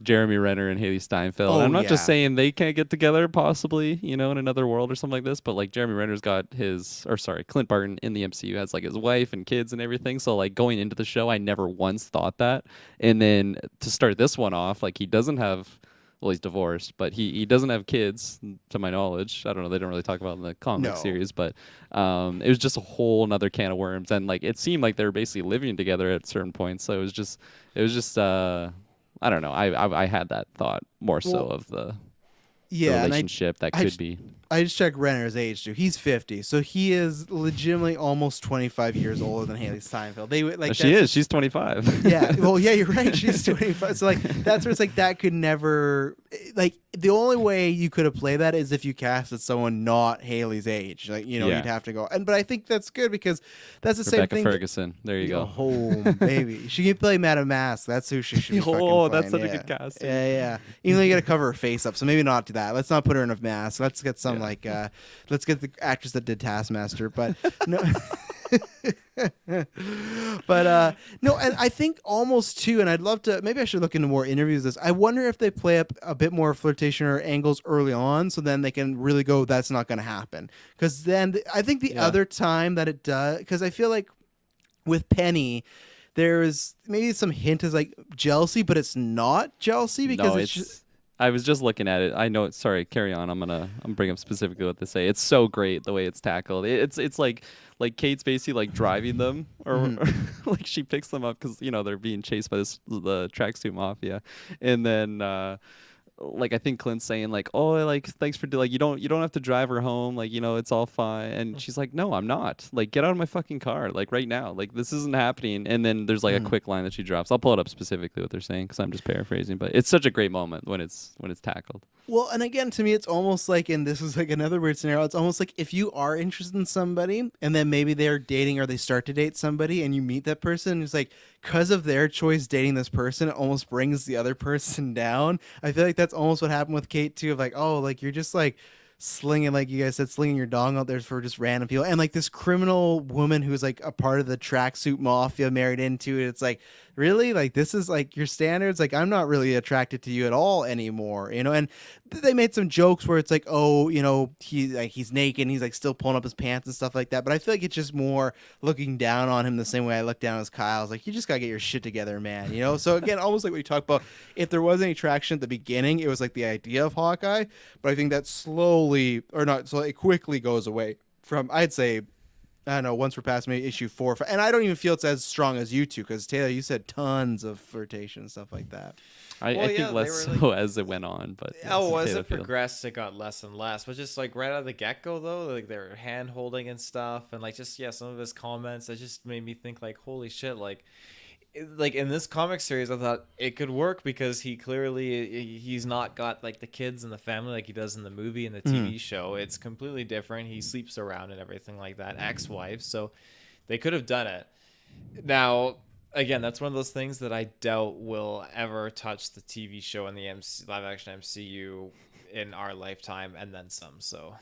S2: Jeremy Renner and Haley Steinfeld.
S1: Oh,
S2: I'm not just
S1: yeah.
S2: saying they can't get together, possibly, in another world or something like this, but like Jeremy Renner's got Clint Barton in the MCU has like his wife and kids and everything. So like going into the show, I never once thought that. And then to start this one off, like, he doesn't have, well, he's divorced, but he doesn't have kids, to my knowledge. I don't know, they don't really talk about it in the comic
S1: No.
S2: series, but it was just a whole nother can of worms, and like it seemed like they were basically living together at certain points. So it was just I don't know. I had that thought more so
S1: Well,
S2: of the
S1: yeah, and
S2: relationship that
S1: I
S2: could
S1: just-
S2: be.
S1: I just checked Renner's age too. He's 50, so he is legitimately almost 25 years older than Haley Steinfeld. They would like
S2: She is. She's 25.
S1: Yeah, well, yeah, you're right. She's 25. So like, that's where it's like, that could never, like, the only way you could have played that is if you casted someone not Haley's age. Like,
S2: Yeah.
S1: you'd have to go. But I think that's good, because that's the
S2: Rebecca
S1: same thing.
S2: Ferguson. There you go.
S1: Oh, baby, she can play Madame Mask. That's who she should be.
S2: Oh,
S1: fucking
S2: that's
S1: playing.
S2: such a good casting.
S1: Yeah. Even though you got to cover her face up, so maybe not do that. Let's not put her in a mask. Let's get some let's get the actress that did Taskmaster. But no. But no, and I think almost too, and I'd love to. Maybe I should look into more interviews. Of this, I wonder if they play up a bit more flirtation or angles early on, so then they can really go, "That's not going to happen." Because then I think the other time that it does, because I feel like with Penny, there is maybe some hint is like jealousy, but it's not jealousy because
S2: No,
S1: it's
S2: I was just looking at it. I know. Sorry, carry on. I'm bring up specifically what they say. It's so great the way it's tackled. It's like Kate's basically like driving them, or like she picks them up because they're being chased by the tracksuit mafia, and then. Like I think Clint's saying like, oh, like thanks for like you don't have to drive her home, like it's all fine, and she's like, no, I'm not, like get out of my fucking car like right now, like this isn't happening. And then there's like a quick line that she drops. I'll pull it up specifically what they're saying because I'm just paraphrasing, but it's such a great moment when it's tackled.
S1: well, and again, to me, it's almost like, and this is like another weird scenario. It's almost like if you are interested in somebody, and then maybe they're dating or they start to date somebody, and you meet that person, it's like because of their choice dating this person, it almost brings the other person down. I feel like that's almost what happened with Kate too. Of like, oh, like you're just like slinging, like you guys said, slinging your dong out there for just random people, and like this criminal woman who's like a part of the tracksuit mafia married into it. It's like, really, like this is like your standards. Like I'm not really attracted to you at all anymore, and they made some jokes where it's like, oh, he's naked and he's like still pulling up his pants and stuff like that, but I feel like it's just more looking down on him the same way I look down as Kyle's like, you just gotta get your shit together, man. So again, almost like what you talked about, if there was any traction at the beginning, it was like the idea of Hawkeye, but I think that slowly, or not, so it quickly goes away from, I'd say, I don't know, once we're past maybe issue 4 or 5. And I don't even feel it's as strong as you two, because Taylor, you said tons of flirtation and stuff like that.
S2: I think less so as it went on, but
S3: as it progressed, it got less and less. But just like right out of the get go, though, like they're hand holding and stuff, and like just some of his comments that just made me think like, holy shit, like in this comic series, I thought it could work because he's not got like the kids and the family like he does in the movie and the TV show. It's completely different. He sleeps around and everything like that, ex-wife. So they could have done it. Now, again, that's one of those things that I doubt will ever touch the TV show and the live action MCU in our lifetime, and then some. So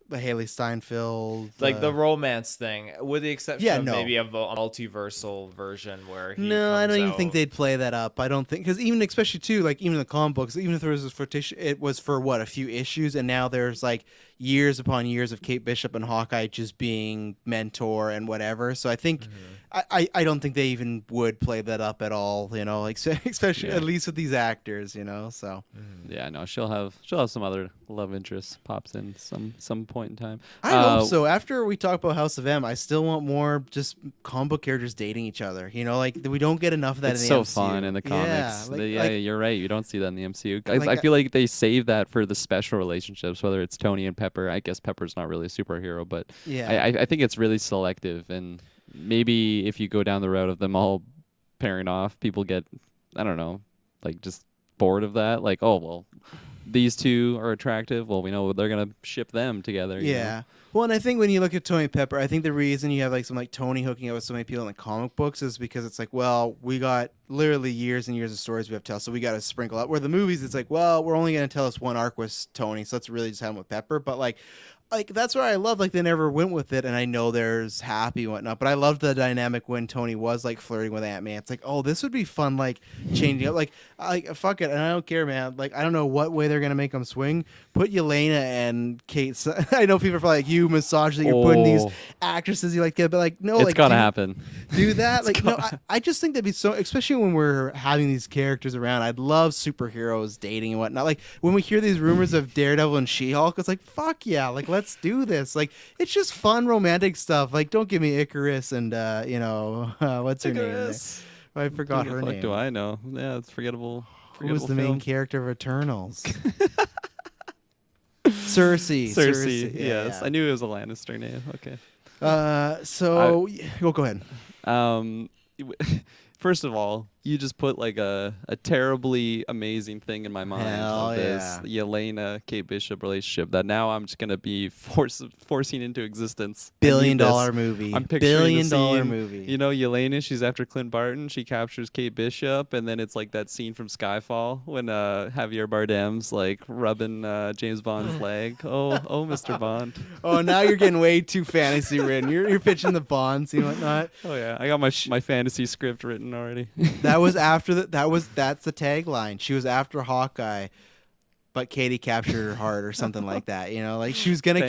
S1: The Haley Steinfeld,
S3: like the romance thing, with the exception of
S1: no.
S3: maybe a multiversal version where he
S1: no, I
S3: comes
S1: don't even
S3: out.
S1: think they'd play that up. I don't think, because even especially too, like even in the comic books, even if there was this flirtation, it was for what, a few issues, and now there's like years upon years of Kate Bishop and Hawkeye just being mentor and whatever. So I think I don't think they even would play that up at all. Like especially at least with these actors. So
S2: yeah, no, she'll have some other love interest pops in some point in time.
S1: I hope so. After we talk about House of M, I still want more just comic book characters dating each other. Like we don't get enough of that
S2: It's
S1: in the
S2: so
S1: MCU.
S2: fun in the comics.
S1: Yeah,
S2: You're right. You don't see that in the MCU.
S1: Like
S2: I feel like they save that for the special relationships, whether it's Tony and Pepper. I guess Pepper's not really a superhero, but
S1: yeah.
S2: I think it's really selective. And maybe if you go down the road of them all pairing off, people get, I don't know, like just bored of that. Like, oh, well, these two are attractive. Well, we know they're going to ship them together.
S1: Yeah. Well, and I think when you look at Tony Pepper, I think the reason you have like some like Tony hooking up with so many people in the comic books is because it's like, well, we got literally years and years of stories we have to tell, so we got to sprinkle out. Where the movies, it's like, well, we're only going to tell us one arc with Tony, so let's really just have him with Pepper. But like that's what I love. Like they never went with it, and I know there's Happy and whatnot, but I loved the dynamic when Tony was like flirting with Aunt May. It's like, oh, this would be fun, like changing up. Like fuck it, and I don't care, man. Like I don't know what way they're gonna make them swing. Put Yelena and Kate. I know people are probably like, you massage that you're putting these actresses you like, but like no,
S2: it's
S1: like
S2: gotta happen.
S1: Do that, like no. I just think that'd be so, especially when we're having these characters around. I'd love superheroes dating and whatnot. Like when we hear these rumors of Daredevil and She-Hulk, it's like fuck yeah, like let's do this. Like it's just fun romantic stuff. Like don't give me Icarus and what's her name? I forgot her name.
S2: Do I know? Yeah, it's forgettable.
S1: Who was the main
S2: film.
S1: character of Eternals? Cersei.
S2: Cersei.
S1: Yeah,
S2: Yes,
S1: yeah.
S2: I knew it was a Lannister name. Okay.
S1: So go ahead.
S2: First of all, you just put like a terribly amazing thing in my mind
S1: Hell
S2: of this Yelena Kate Bishop relationship that now I'm just gonna be forcing into existence. I need
S1: Billion-dollar
S2: this.
S1: movie.
S2: I'm picturing the
S1: Billion-dollar
S2: scene,
S1: movie.
S2: You know, Yelena, she's after Clint Barton. She captures Kate Bishop, and then it's like that scene from Skyfall when Javier Bardem's like rubbing James Bond's leg. Oh, Mr. Bond.
S1: Oh, now you're getting way too fantasy written. You're pitching the Bond scene and whatnot.
S2: Oh yeah, I got my fantasy script written already.
S1: That was after that's the tagline. She was after Hawkeye, but Katie captured her heart or something like that. You know, like she was gonna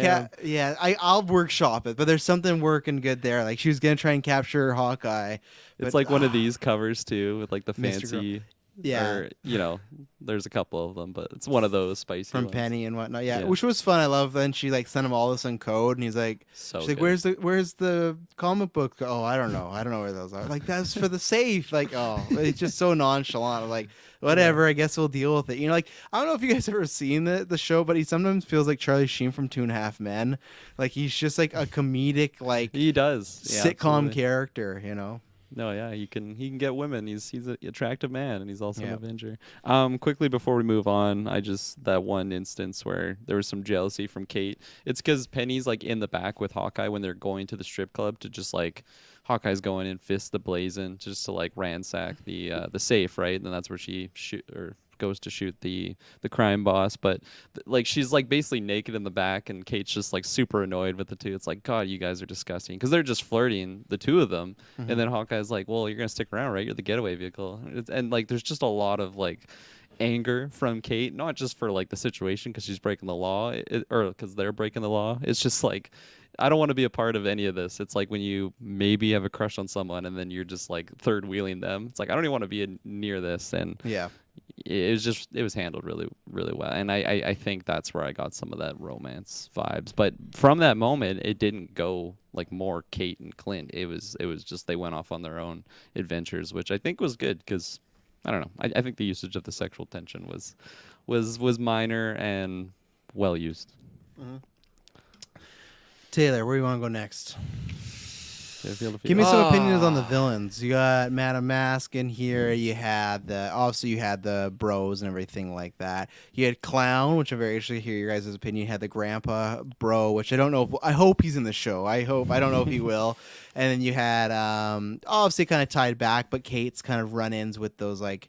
S2: Damn.
S1: I'll workshop it, but there's something working good there. Like she was gonna try and capture Hawkeye.
S2: It's
S1: but,
S2: like one of these covers too, with like the
S1: Mr.
S2: fancy.
S1: Yeah.
S2: Or, you know, there's a couple of them, but it's one of those spicy
S1: from
S2: ones.
S1: Penny and whatnot. Yeah,
S2: Yeah.
S1: which was fun. I love. Then she like sent him all this in code, and he's like,
S2: So
S1: she's like,
S2: good.
S1: where's the comic book? Oh, I don't know where those are. Like that's for the safe. Like oh, it's just so nonchalant. Like whatever, I guess we'll deal with it. You know, like I don't know if you guys ever seen the show, but he sometimes feels like Charlie Sheen from 2.5 Men. Like he's just like a comedic like
S2: He does. Yeah,
S1: sitcom
S2: absolutely.
S1: character. You know.
S2: No, yeah, he can get women. He's an attractive man, and he's also an
S1: Yeah.
S2: Avenger. Quickly before we move on, that one instance where there was some jealousy from Kate. It's because Penny's like in the back with Hawkeye when they're going to the strip club to just like Hawkeye's going in fist ablazing just to like ransack the safe, right? And that's where she goes to shoot the crime boss, but like she's like basically naked in the back, and Kate's just like super annoyed with the two. It's like, God, you guys are disgusting, because they're just flirting, the two of them. And then Hawkeye's like, well, you're gonna stick around, right? You're the getaway vehicle. And like there's just a lot of like anger from Kate, not just for like the situation because she's breaking the law, or because they're breaking the law. It's just like, I don't want to be a part of any of this. It's like when you maybe have a crush on someone and then you're just like third wheeling them. It's like, I don't even want to be near this. And
S1: Yeah.
S2: it was handled really, really well. And I think that's where I got some of that romance vibes. But from that moment, it didn't go like more Kate and Clint. It was just they went off on their own adventures, which I think was good because I don't know. I think the usage of the sexual tension was minor and well used.
S1: Taylor, where do you want to go next?
S2: Give
S1: Give me some opinions on the villains. You got Madame Mask in here. You had the bros and everything like that. You had Clown, which I'm very interested to hear your guys' opinion. You had the Grandpa Bro, which I don't know. I hope he's in the show. I don't know if he will. And then you had obviously kind of tied back, but Kate's kind of run-ins with those like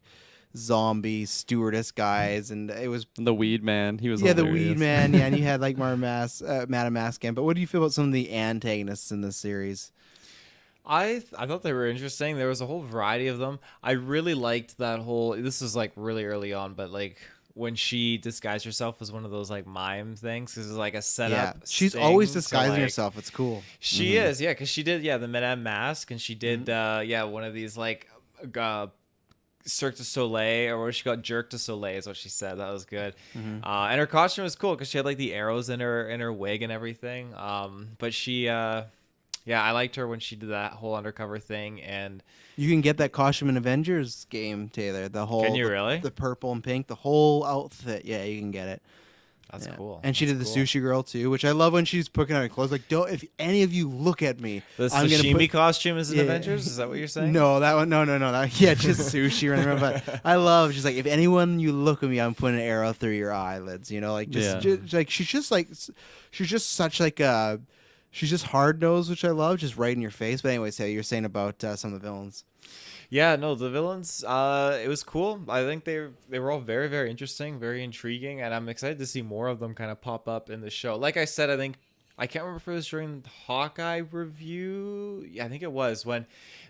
S1: zombie stewardess guys, and it was
S2: The Weed Man. He was
S1: the
S2: hilarious.
S1: Weed Man. Yeah, and you had like Madame Mask in. But what do you feel about some of the antagonists in this series?
S3: I thought they were interesting. There was a whole variety of them. I really liked that whole. This was like really early on, but like when she disguised herself as one of those like mime things, because it's like a setup.
S1: Yeah, she's
S3: thing
S1: always
S3: to,
S1: disguising
S3: like-
S1: herself. It's cool.
S3: She is, yeah, because she did, the Madame Mask, and she did, one of these like Cirque du Soleil, or where she got Jerk du Soleil is what she said. That was good. And her costume was cool because she had like the arrows in her wig and everything. But she, I liked her when she did that whole undercover thing. And
S1: You can get that costume in Avengers game, Taylor. The whole
S3: Can you really?
S1: the purple and pink, the whole outfit. Yeah, you can get it.
S3: that's
S1: Yeah.
S3: cool.
S1: And she did the
S3: That's cool.
S1: sushi girl too, which I love when she's putting on her clothes. Like, don't if any of you look at me,
S3: The
S1: I'm gonna
S3: sashimi
S1: put.
S3: costume is in
S1: Yeah.
S3: Avengers. Is that what you're saying?
S1: No, that one. No. Yeah, just sushi or anything. But I love. She's like, if anyone you look at me, I'm putting an arrow through your eyelids. You know, like just like she's just such like a. She's just hard nosed, which I love, just right in your face. But anyways, yeah, you're saying about some of the villains.
S3: Yeah, no, the villains. It was cool. I think they were all very, very interesting, very intriguing, and I'm excited to see more of them kind of pop up in the show. Like I said, I can't remember if it was during the Hawkeye review. Yeah, I think it was when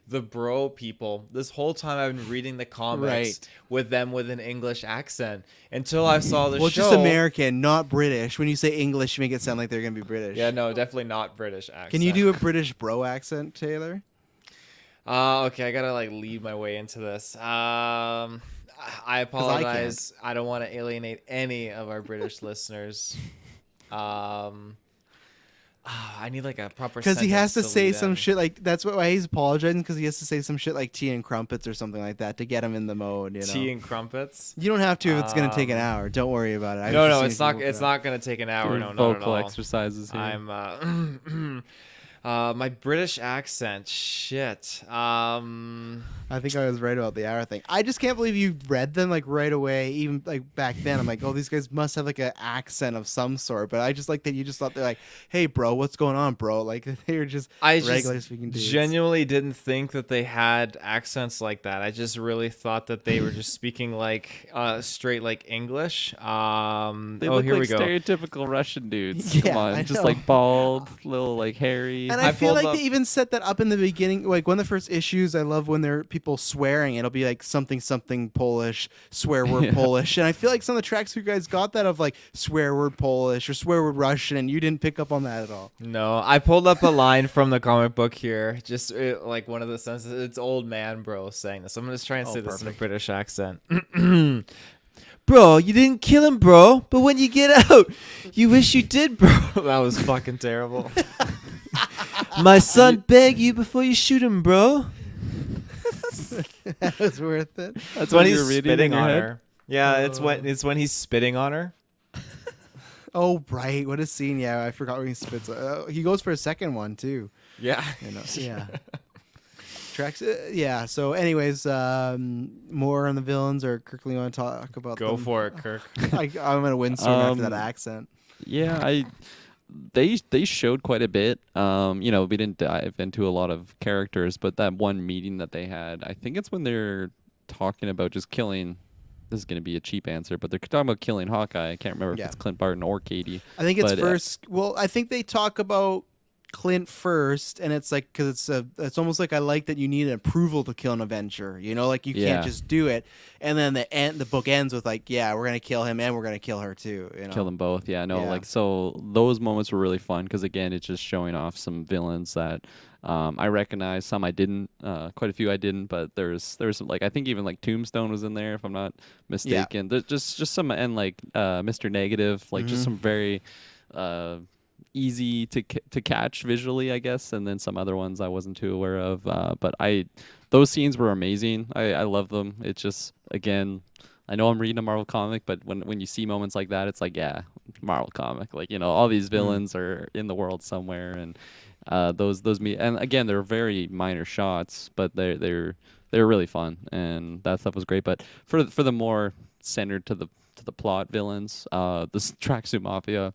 S3: the bro people. This whole time I've been reading the comics
S1: Right.
S3: with them with an English accent until I saw the
S1: Well,
S3: show.
S1: just American, not British. When you say English, you make it sound like they're gonna be British.
S3: Yeah, no, definitely not British accent.
S1: Can you do a British bro accent, Taylor?
S3: Okay, I gotta like lead my way into this. I apologize. I don't want to alienate any of our British listeners. I need like a proper.
S1: Because he has to
S3: sentence
S1: say
S3: lead
S1: some
S3: in.
S1: shit like that's why he's apologizing, because he has to say some shit like tea and crumpets or something like that to get him in the mode. You know,
S3: Tea and crumpets.
S1: you don't have to if it's gonna take an hour. Don't worry about it.
S3: No, it's not. It's not gonna take an hour.
S2: Doing
S3: No, not at
S2: vocal
S3: all.
S2: exercises here.
S3: I'm My British accent. Shit.
S1: I think I was right about the arrow thing. I just can't believe you read them like right away. Even like back then, I'm like, oh, these guys must have like an accent of some sort. But I just like that you just thought they're like, hey, bro, what's going on, bro? Like they were just
S3: I
S1: regular
S3: just
S1: speaking dudes.
S3: genuinely didn't think that they had accents like that. I just really thought that they were just speaking like straight like English.
S2: They
S3: Oh,
S2: look
S3: here
S2: like
S3: we go.
S2: stereotypical Russian dudes.
S1: Yeah,
S2: Come on,
S1: I
S2: just
S1: know.
S2: like bald, little like hairy.
S1: And
S3: I
S1: I feel
S3: pulled
S1: like
S3: up-
S1: they even set that up in the beginning. Like one of the first issues, I love when there are people swearing. It'll be like something Polish, swear word
S2: Yeah.
S1: Polish. And I feel like some of the tracks you guys got that of like swear word Polish or swear word Russian, and you didn't pick up on that at all.
S3: No, I pulled up a line from the comic book here. Just like one of the sentences. It's old man bro saying this. I'm gonna try and say this in a British accent. Bro, you didn't kill him, bro. But when you get out, you wish you did, bro. That was fucking terrible. My son begged you before you shoot him, bro.
S1: That was worth it.
S3: That's
S2: what
S3: when
S2: you're
S3: he's
S2: reading in
S3: spitting
S2: your
S3: on
S2: head?
S3: her. Yeah, it's when he's spitting on her.
S1: Oh, right. What a scene. Yeah, I forgot when he spits. He goes for a second one, too.
S3: Yeah.
S1: You know, yeah. Tracks. Yeah. So, anyways, more on the villains, or Kirklin, you want to talk about
S3: Go
S1: them?
S3: for it, Kirk.
S1: I'm going to win soon after that
S2: Um,
S1: accent.
S2: Yeah, they showed quite a bit. We didn't dive into a lot of characters, but that one meeting that they had, I think it's when they're talking about just killing. This is going to be a cheap answer, but they're talking about killing Hawkeye. I can't remember
S1: Yeah.
S2: if it's Clint Barton or Katie.
S1: I think it's
S2: but,
S1: first. Well, I think they talk about Clint first, and it's like because it's almost like I like that you need an approval to kill an Avenger. You know, like you
S2: Yeah.
S1: can't just do it. And then the book ends with like, yeah, we're gonna kill him and we're gonna kill her too. You know,
S2: Kill them both. Yeah, no,
S1: Yeah.
S2: like so those moments were really fun because again, it's just showing off some villains that I recognize. Some I didn't. Quite a few I didn't, but there's some like I think even like Tombstone was in there if I'm not mistaken. There's just some and like Mr. Negative, like just some very easy to catch visually, I guess, and then some other ones I wasn't too aware of. But those scenes were amazing. I love them. It's just again, I know I'm reading a Marvel comic, but when you see moments like that, it's like yeah, Marvel comic. Like all these villains are in the world somewhere, and and again they're very minor shots, but they're really fun, and that stuff was great. But for the more centered to the plot villains, this Tracksuit Mafia.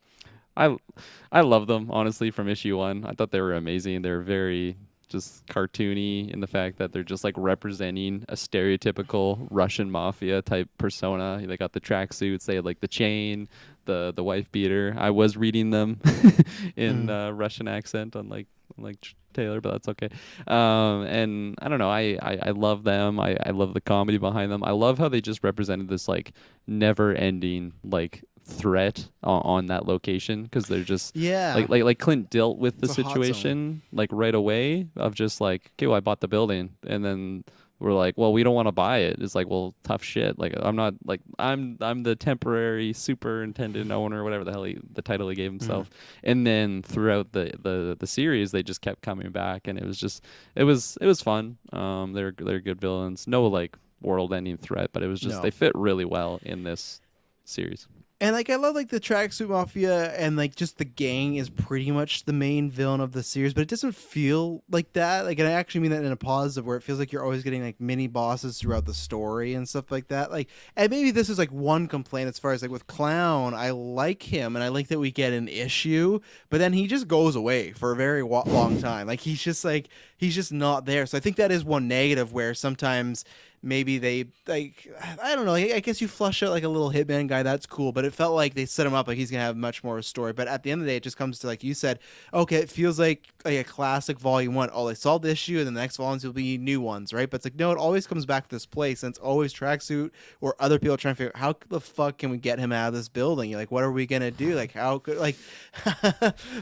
S2: I love them, honestly, from issue 1. I thought they were amazing. They're very just cartoony in the fact that they're just like representing a stereotypical Russian mafia type persona. They got the tracksuits, they had like the chain, the wife beater. I was reading them in Russian accent, unlike Taylor, but that's okay. And I don't know, I love them. I love the comedy behind them. I love how they just represented this like never ending like threat on that location because they're just like Clint dealt with the
S1: It's a hot
S2: situation like right away of just like, okay, well, I bought the building, and then we're like, well, we don't want to buy it. It's like, well, tough shit. Like I'm not like I'm the temporary superintendent owner, whatever the hell the title he gave himself. And then throughout the series, they just kept coming back, and it was fun. They're good villains. No like world-ending threat, but it was just they fit really well in this series.
S1: And like I love like the Tracksuit Mafia and like just the gang is pretty much the main villain of the series, but it doesn't feel like that. Like, and I actually mean that in a positive, where it feels like you're always getting like mini bosses throughout the story and stuff like that. Like, and maybe this is like one complaint as far as like with Clown, I like him and I like that we get an issue, but then he just goes away for a very long time. Like he's just not there. So I think that is one negative where sometimes maybe they like, I don't know, I guess you flush out like a little hitman guy, that's cool, but it felt like they set him up like he's gonna have much more of a story. But at the end of the day, it just comes to, like you said, okay, it feels like a classic volume 1. Oh, they solved the issue and then the next volumes will be new ones, right? But it's like, no, it always comes back to this place, and it's always Tracksuit or other people trying to figure out how the fuck can we get him out of this building. You're like, what are we gonna do? Like, how could like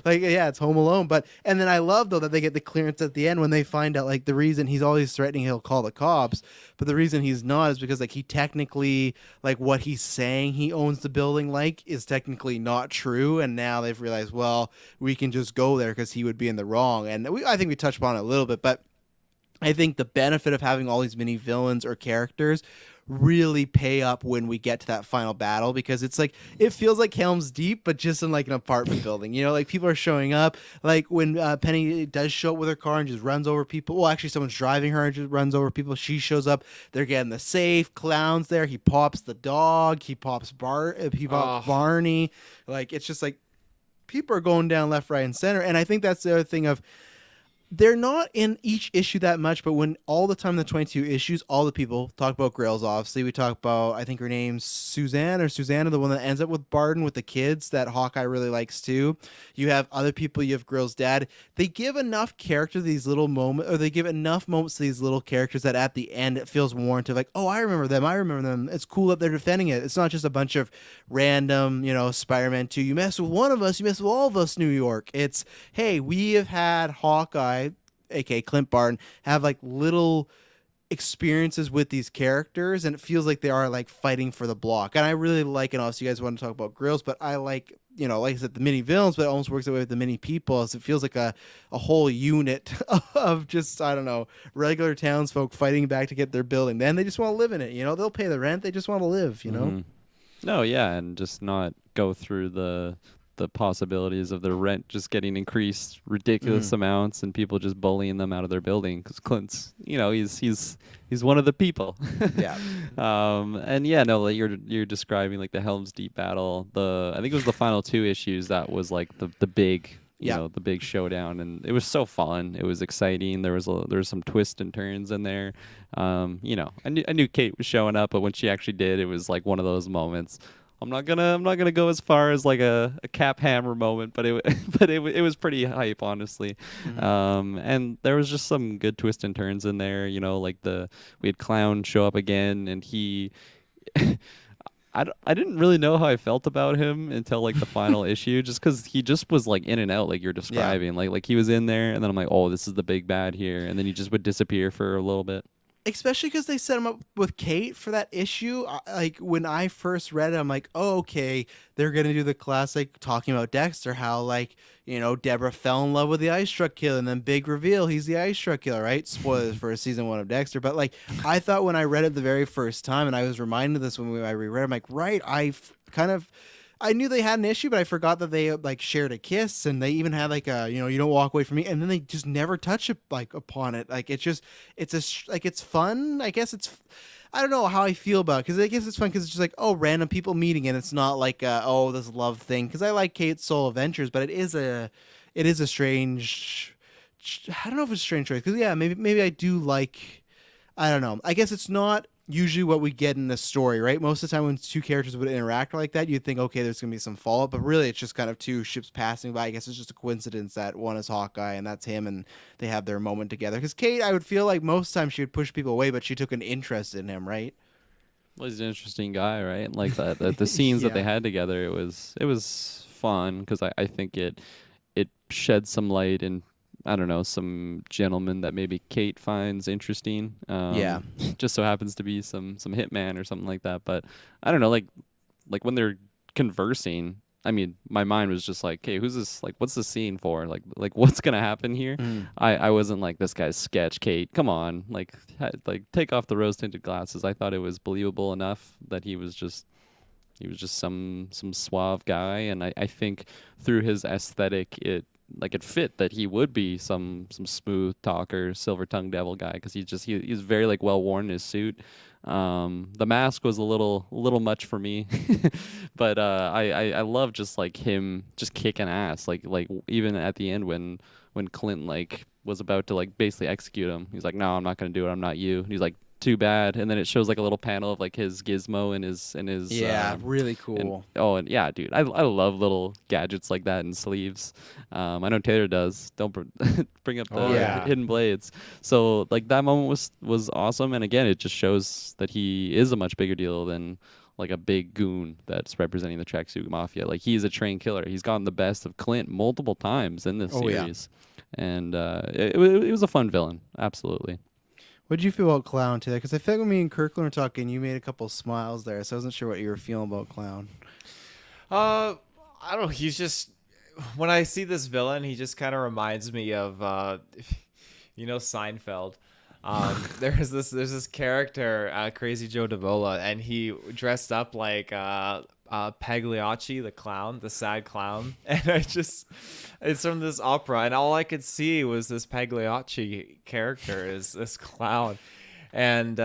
S1: like, yeah, it's Home Alone. But and then I love though that they get the clearance at the end when they find out like the reason he's always threatening he'll call the cops, but the reason he's not is because like he technically, like what he's saying he owns the building like is technically not true, and now they've realized, well, we can just go there because he would be in the wrong. And I think we touched upon it a little bit, but I think the benefit of having all these mini villains or characters really pay up when we get to that final battle, because it's like it feels like Helm's Deep, but just in like an apartment building. You know, like people are showing up. Like when Penny does show up with her car and just runs over people. Well, actually, someone's driving her and just runs over people. She shows up. They're getting the safe. Clown's there. He pops the dog. He pops Barney. Like it's just like people are going down left, right, and center. And I think that's the other thing of. They're not in each issue that much, but when all the time in the 22 issues, all the people talk about Grails, obviously. We talk about, I think her name's Susanna, the one that ends up with Barden with the kids that Hawkeye really likes too. You have other people, you have Grails' dad. They give enough character to these little moments, or they give enough moments to these little characters that at the end it feels warranted. Like, oh, I remember them. It's cool that they're defending it. It's not just a bunch of random, Spider-Man 2. You mess with one of us, you mess with all of us, New York. It's, hey, we have had Hawkeye, aka Clint Barton, have like little experiences with these characters, and it feels like they are like fighting for the block. And I really like, and obviously you guys want to talk about Grills, but I like, like I said, the mini villains, but it almost works that way with the mini people, as it feels like a whole unit of just, I don't know, regular townsfolk fighting back to get their building. Then they just want to live in it, they'll pay the rent, they just want to live,
S2: No, yeah, and just not go through the possibilities of their rent just getting increased ridiculous amounts and people just bullying them out of their building because Clint's, he's one of the people.
S1: Yeah.
S2: And yeah, no, like you're describing like the Helm's Deep battle. I think it was the final 2 issues that was like the big, the big showdown, and it was so fun. It was exciting. There was some twists and turns in there. I knew Kate was showing up, but when she actually did, it was like one of those moments. I'm not gonna go as far as like a Cap Hammer moment, but it was pretty hype, honestly. And there was just some good twists and turns in there. Like we had Clown show up again, and he. I didn't really know how I felt about him until like the final issue, just because he just was like in and out, like you're describing. Yeah. Like he was in there, and then I'm like, oh, this is the big bad here, and then he just would disappear for a little bit.
S1: Especially because they set him up with Kate for that issue. Like when I first read it, I'm like, oh, okay, they're gonna do the classic talking about Dexter, how like Deborah fell in love with the ice truck killer, and then big reveal, he's the ice truck killer, right? Spoilers for season 1 of Dexter. But like I thought when I read it the very first time, and I was reminded of this when I reread, I'm like, right, I knew they had an issue, but I forgot that they like shared a kiss, and they even had like a you don't walk away from me, and then they just never touch it like upon it. Like it's fun. I guess I don't know how I feel about it, because I guess it's fun because it's just like, oh, random people meeting, and it's not like this love thing. Because I like Kate's Soul Adventures, but it is a strange. I don't know if it's a strange choice, because maybe I do like. I don't know. I guess it's not usually what we get in a story, right? Most of the time when 2 characters would interact like that, you'd think, okay, there's going to be some follow-up, but really it's just kind of 2 ships passing by. I guess it's just a coincidence that one is Hawkeye and that's him, and they have their moment together. Because Kate, I would feel like most of the time she would push people away, but she took an interest in him, right?
S2: Well, he's an interesting guy, right? Like the scenes that they had together, it was fun, because I think it shed some light in, I don't know, some gentleman that maybe Kate finds interesting. Just so happens to be some hitman or something like that. But I don't know, like when they're conversing, I mean, my mind was just like, hey, who's this? Like, what's the scene for? Like what's gonna happen here? I wasn't like, this guy's sketch, Kate. Come on, like take off the rose tinted glasses. I thought it was believable enough that he was just some suave guy, and I think through his aesthetic, it fit that he would be some smooth talker, silver tongue devil guy, because he's very like well worn in his suit. The mask was a little much for me, but I love just like him just kicking ass, like even at the end when Clint like was about to like basically execute him, he's like, no, I'm not gonna do it, I'm not you. And he's like, too bad. And then it shows like a little panel of like his gizmo and his
S1: really cool.
S2: And yeah, dude, I love little gadgets like that in sleeves. I know Taylor does. Don't bring up the hidden blades. So like that moment was awesome, and again, it just shows that he is a much bigger deal than like a big goon that's representing the tracksuit mafia. Like, he's a trained killer. He's gotten the best of Clint multiple times in this series. And it was a fun villain, absolutely.
S1: What did you feel about Clown today? Because I feel like when me and Kirklin were talking, you made a couple smiles there, so I wasn't sure what you were feeling about Clown.
S3: I don't know. He's just, when I see this villain, he just kind of reminds me of, Seinfeld. there's this character, Crazy Joe Davola, and he dressed up like Pagliacci, the clown, the sad clown, and it's from this opera, and all I could see was this Pagliacci character, is this clown, and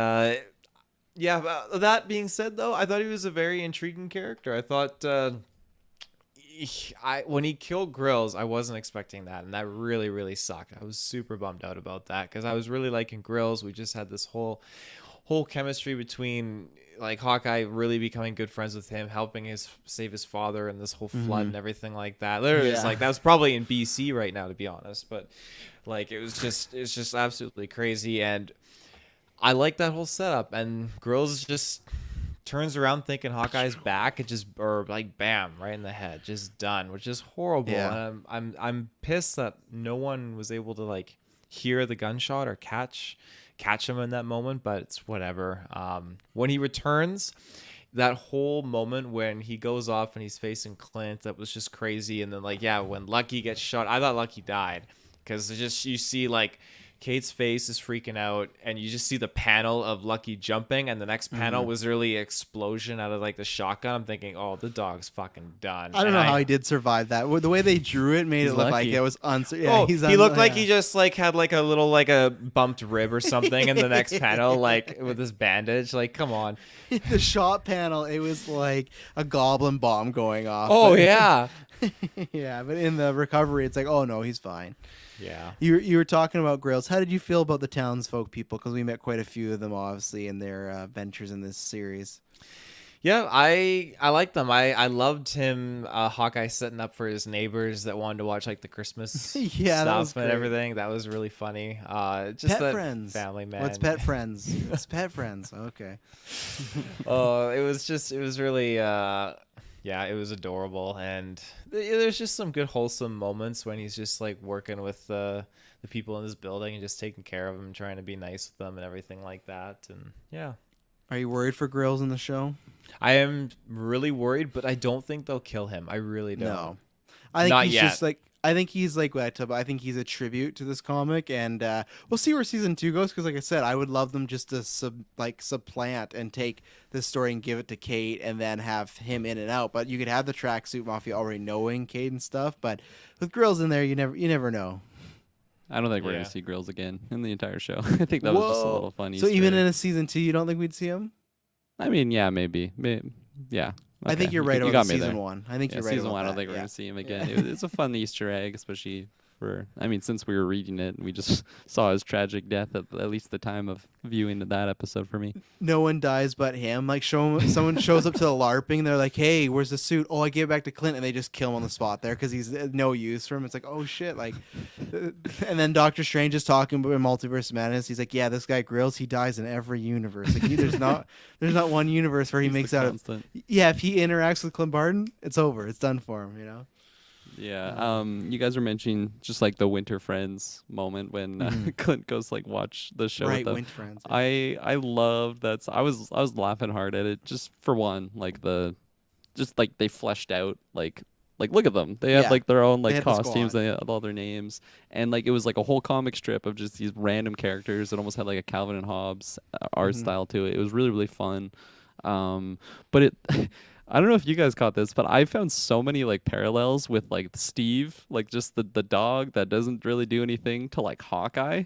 S3: yeah. But that being said, though, I thought he was a very intriguing character. I thought. When he killed Grills, I wasn't expecting that, and that really, really sucked. I was super bummed out about that because I was really liking Grills. We just had this whole chemistry between like Hawkeye really becoming good friends with him, helping save his father and this whole flood and everything like that. Literally, it's like that was probably in BC right now, to be honest. But like it's just absolutely crazy, and I like that whole setup. And Grills just turns around thinking Hawkeye's back, and or like bam, right in the head, just done, which is horrible.
S1: Yeah.
S3: And I'm pissed that no one was able to like hear the gunshot or catch him in that moment, but it's whatever. When he returns, that whole moment when he goes off and he's facing Clint, that was just crazy. And then like when Lucky gets shot, I thought Lucky died because you see like Kate's face is freaking out, and you just see the panel of Lucky jumping, and the next panel was really an explosion out of like the shotgun. I'm thinking, oh, the dog's fucking done.
S1: I don't know how he did survive that. The way they drew it made it look like it was
S3: he looked like he just like had like a little like a bumped rib or something in the next panel, like with his bandage. Like, come on.
S1: The shot panel, it was like a goblin bomb going off.
S3: Oh yeah.
S1: Yeah, but in the recovery, it's like, oh no, he's fine.
S3: Yeah.
S1: You were talking about Grills. How did you feel about the townsfolk people? Because we met quite a few of them, obviously, in their ventures in this series.
S3: Yeah, I like them. I loved him, Hawkeye setting up for his neighbors that wanted to watch like the Christmas stuff and everything. That was really funny. Just
S1: Pet Friends.
S3: Family man.
S1: What's Pet Friends? It's Pet Friends. Okay.
S3: It was really yeah, it was adorable, and there's just some good wholesome moments when he's just like working with the people in this building and just taking care of them, trying to be nice with them and everything like that. And yeah.
S1: Are you worried for Grills in the show?
S3: I am really worried, but I don't think they'll kill him. I really don't.
S1: No. I think
S3: Not
S1: he's
S3: yet.
S1: just like, I think he's like what, I think he's a tribute to this comic, and we'll see where season 2 goes. Because like I said, I would love them just to supplant and take this story and give it to Kate, and then have him in and out. But you could have the Tracksuit Mafia already knowing Kate and stuff. But with Grills in there, you never know.
S2: I don't think we're gonna see Grills again in the entire show. I think that was just a little funny.
S1: So even in a season 2, you don't think we'd see him?
S2: I mean, yeah, maybe. Yeah. Okay.
S1: I think you're right about season 1. I think
S2: yeah,
S1: you're right.
S2: Season 1, I don't
S1: that.
S2: think we're gonna see him again. It's a fun Easter egg, especially for. I mean, since we were reading it, we just saw his tragic death at least the time of viewing that episode for me.
S1: No one dies but him. Like someone shows up to the LARPing, and they're like, "Hey, where's the suit?" "Oh, I gave it back to Clint," and they just kill him on the spot there because he's no use for him. It's like, oh shit, like. And then Doctor Strange is talking about Multiverse Madness. He's like, "Yeah, this guy Grills, he dies in every universe. Like, there's not one universe where he makes out of." Yeah, if he interacts with Clint Barton, it's over. It's done for him. You know.
S2: Yeah. You guys were mentioning just like the Winter Friends moment when Clint goes like watch the show.
S1: Right,
S2: with them.
S1: Winter Friends. Yeah.
S2: I love that. I was laughing hard at it just for one, like they fleshed out like look at them. They have like their own like costumes. They have all their names, and like it was like a whole comic strip of just these random characters. It almost had like a Calvin and Hobbes art style to it. It was really really fun. But it. I don't know if you guys caught this, but I found so many like parallels with like Steve, like just the dog that doesn't really do anything, to like Hawkeye.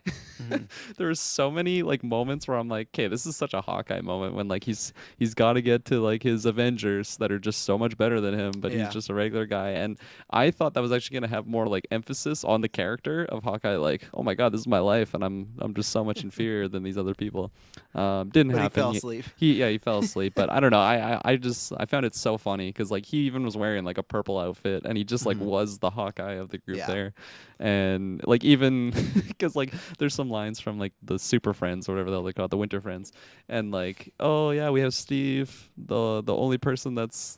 S2: There were so many like moments where I'm like, okay, this is such a Hawkeye moment when like he's got to get to like his Avengers that are just so much better than him, but he's just a regular guy. And I thought that was actually gonna have more like emphasis on the character of Hawkeye, like, oh my god, this is my life, and I'm just so much inferior than these other people. Didn't happen.
S1: He fell asleep.
S2: He fell asleep, but I don't know. I found it so funny because like he even was wearing like a purple outfit, and he just like was the Hawkeye of the group there. And like even because like there's some lines from like the Super Friends or whatever they'll call it, the Winter Friends, and like, oh yeah, we have Steve, the only person that's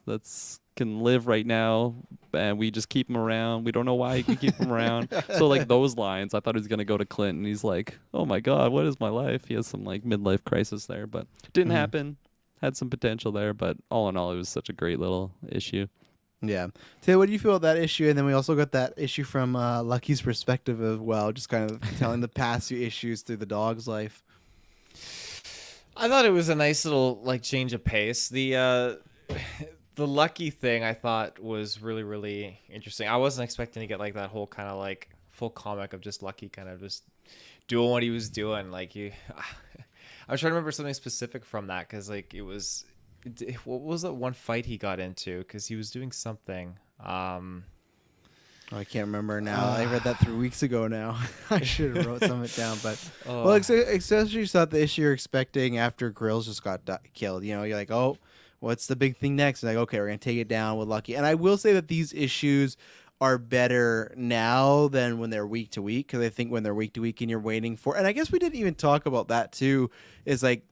S2: can live right now, and we just keep him around. We don't know why we keep him around. So like those lines, I thought he was gonna go to Clint, and he's like, oh my god, what is my life? He has some like midlife crisis there, but didn't happen. Had some potential there, but all in all, it was such a great little issue.
S1: Yeah. Taylor, what do you feel about that issue? And then we also got that issue from Lucky's perspective as well, just kind of telling the past few issues through the dog's life.
S3: I thought it was a nice little like change of pace. The Lucky thing I thought was really really interesting. I wasn't expecting to get like that whole kind of like full comic of just Lucky kind of just doing what he was doing. Like you, I was trying to remember something specific from that because like it was, what was that one fight he got into? Because he was doing something.
S1: Oh, I can't remember now. I read that 3 weeks ago now. I should have wrote some of it down. But
S3: Oh.
S1: well, especially you thought the issue you're expecting after Grills just got killed. You know, you're like, oh, what's the big thing next? And like, okay, we're gonna take it down with Lucky. And I will say that these issues are better now than when they're week to week, because I think when they're week to week and you're waiting for, and I guess we didn't even talk about that too, is like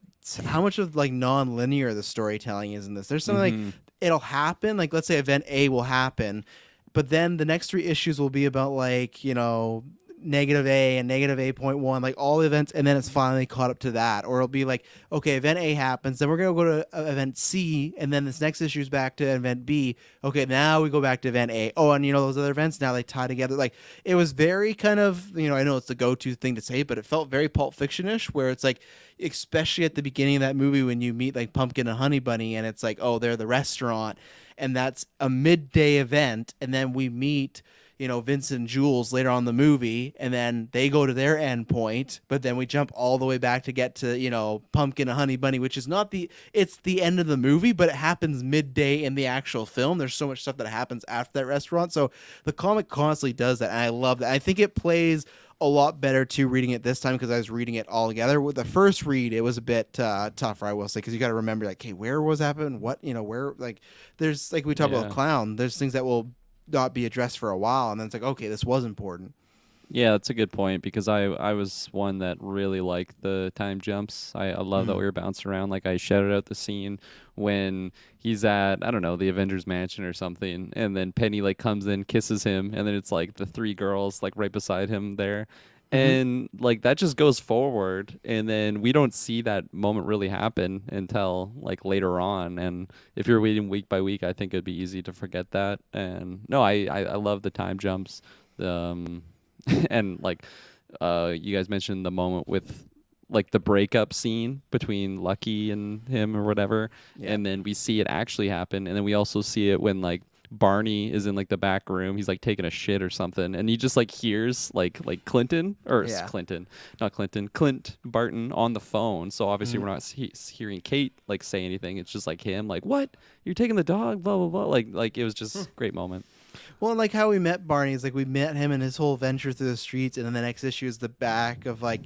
S1: how much of like non-linear the storytelling is in this. There's something like it'll happen, like let's say event A will happen, but then the next 3 issues will be about like, you know, negative A and negative A.1, like all the events, and then it's finally caught up to that. Or it'll be like, okay, event A happens, then we're going to go to event C, and then this next issue is back to event B. Okay, now we go back to event A. Oh, and you know, those other events, now they tie together. Like, it was very kind of, you know, I know it's the go-to thing to say, but it felt very Pulp Fiction-ish, where it's like, especially at the beginning of that movie when you meet like Pumpkin and Honey Bunny, and it's like, oh, they're the restaurant, and that's a midday event, and then we meet, you know, Vincent and Jules later on in the movie, and then they go to their end point, but then we jump all the way back to get to, you know, Pumpkin and Honey Bunny, which is not it's the end of the movie, but it happens midday in the actual film. There's so much stuff that happens after that restaurant. So the comic constantly does that, and I love that. I think it plays a lot better too reading it this time, because I was reading it all together. With the first read, it was a bit tougher, I will say, because you got to remember, like, hey, where was happening? What, you know, where, like, there's, like we talk about Clown, there's things that will not be addressed for a while, and then it's like, okay, this was important.
S2: Yeah, that's a good point, because I was one that really liked the time jumps. I love that we were bouncing around. Like, I shouted out the scene when he's at, I don't know, the Avengers Mansion or something, and then Penny like comes in, kisses him, and then it's like the 3 girls like right beside him there. And like that just goes forward, and then we don't see that moment really happen until like later on. And if you're waiting week by week, I think it'd be easy to forget that. And no, I love the time jumps. And like you guys mentioned the moment with like the breakup scene between Lucky and him or whatever, and then we see it actually happen, and then we also see it when like Barney is in like the back room, he's like taking a shit or something, and he just like hears like Clinton or Clint Barton on the phone. So obviously we're not hearing Kate like say anything. It's just like him like, what, you're taking the dog, blah blah blah. Like it was just a great moment.
S1: Well, and like how we met Barney is like we met him in his whole venture through the streets, and then the next issue is the back of like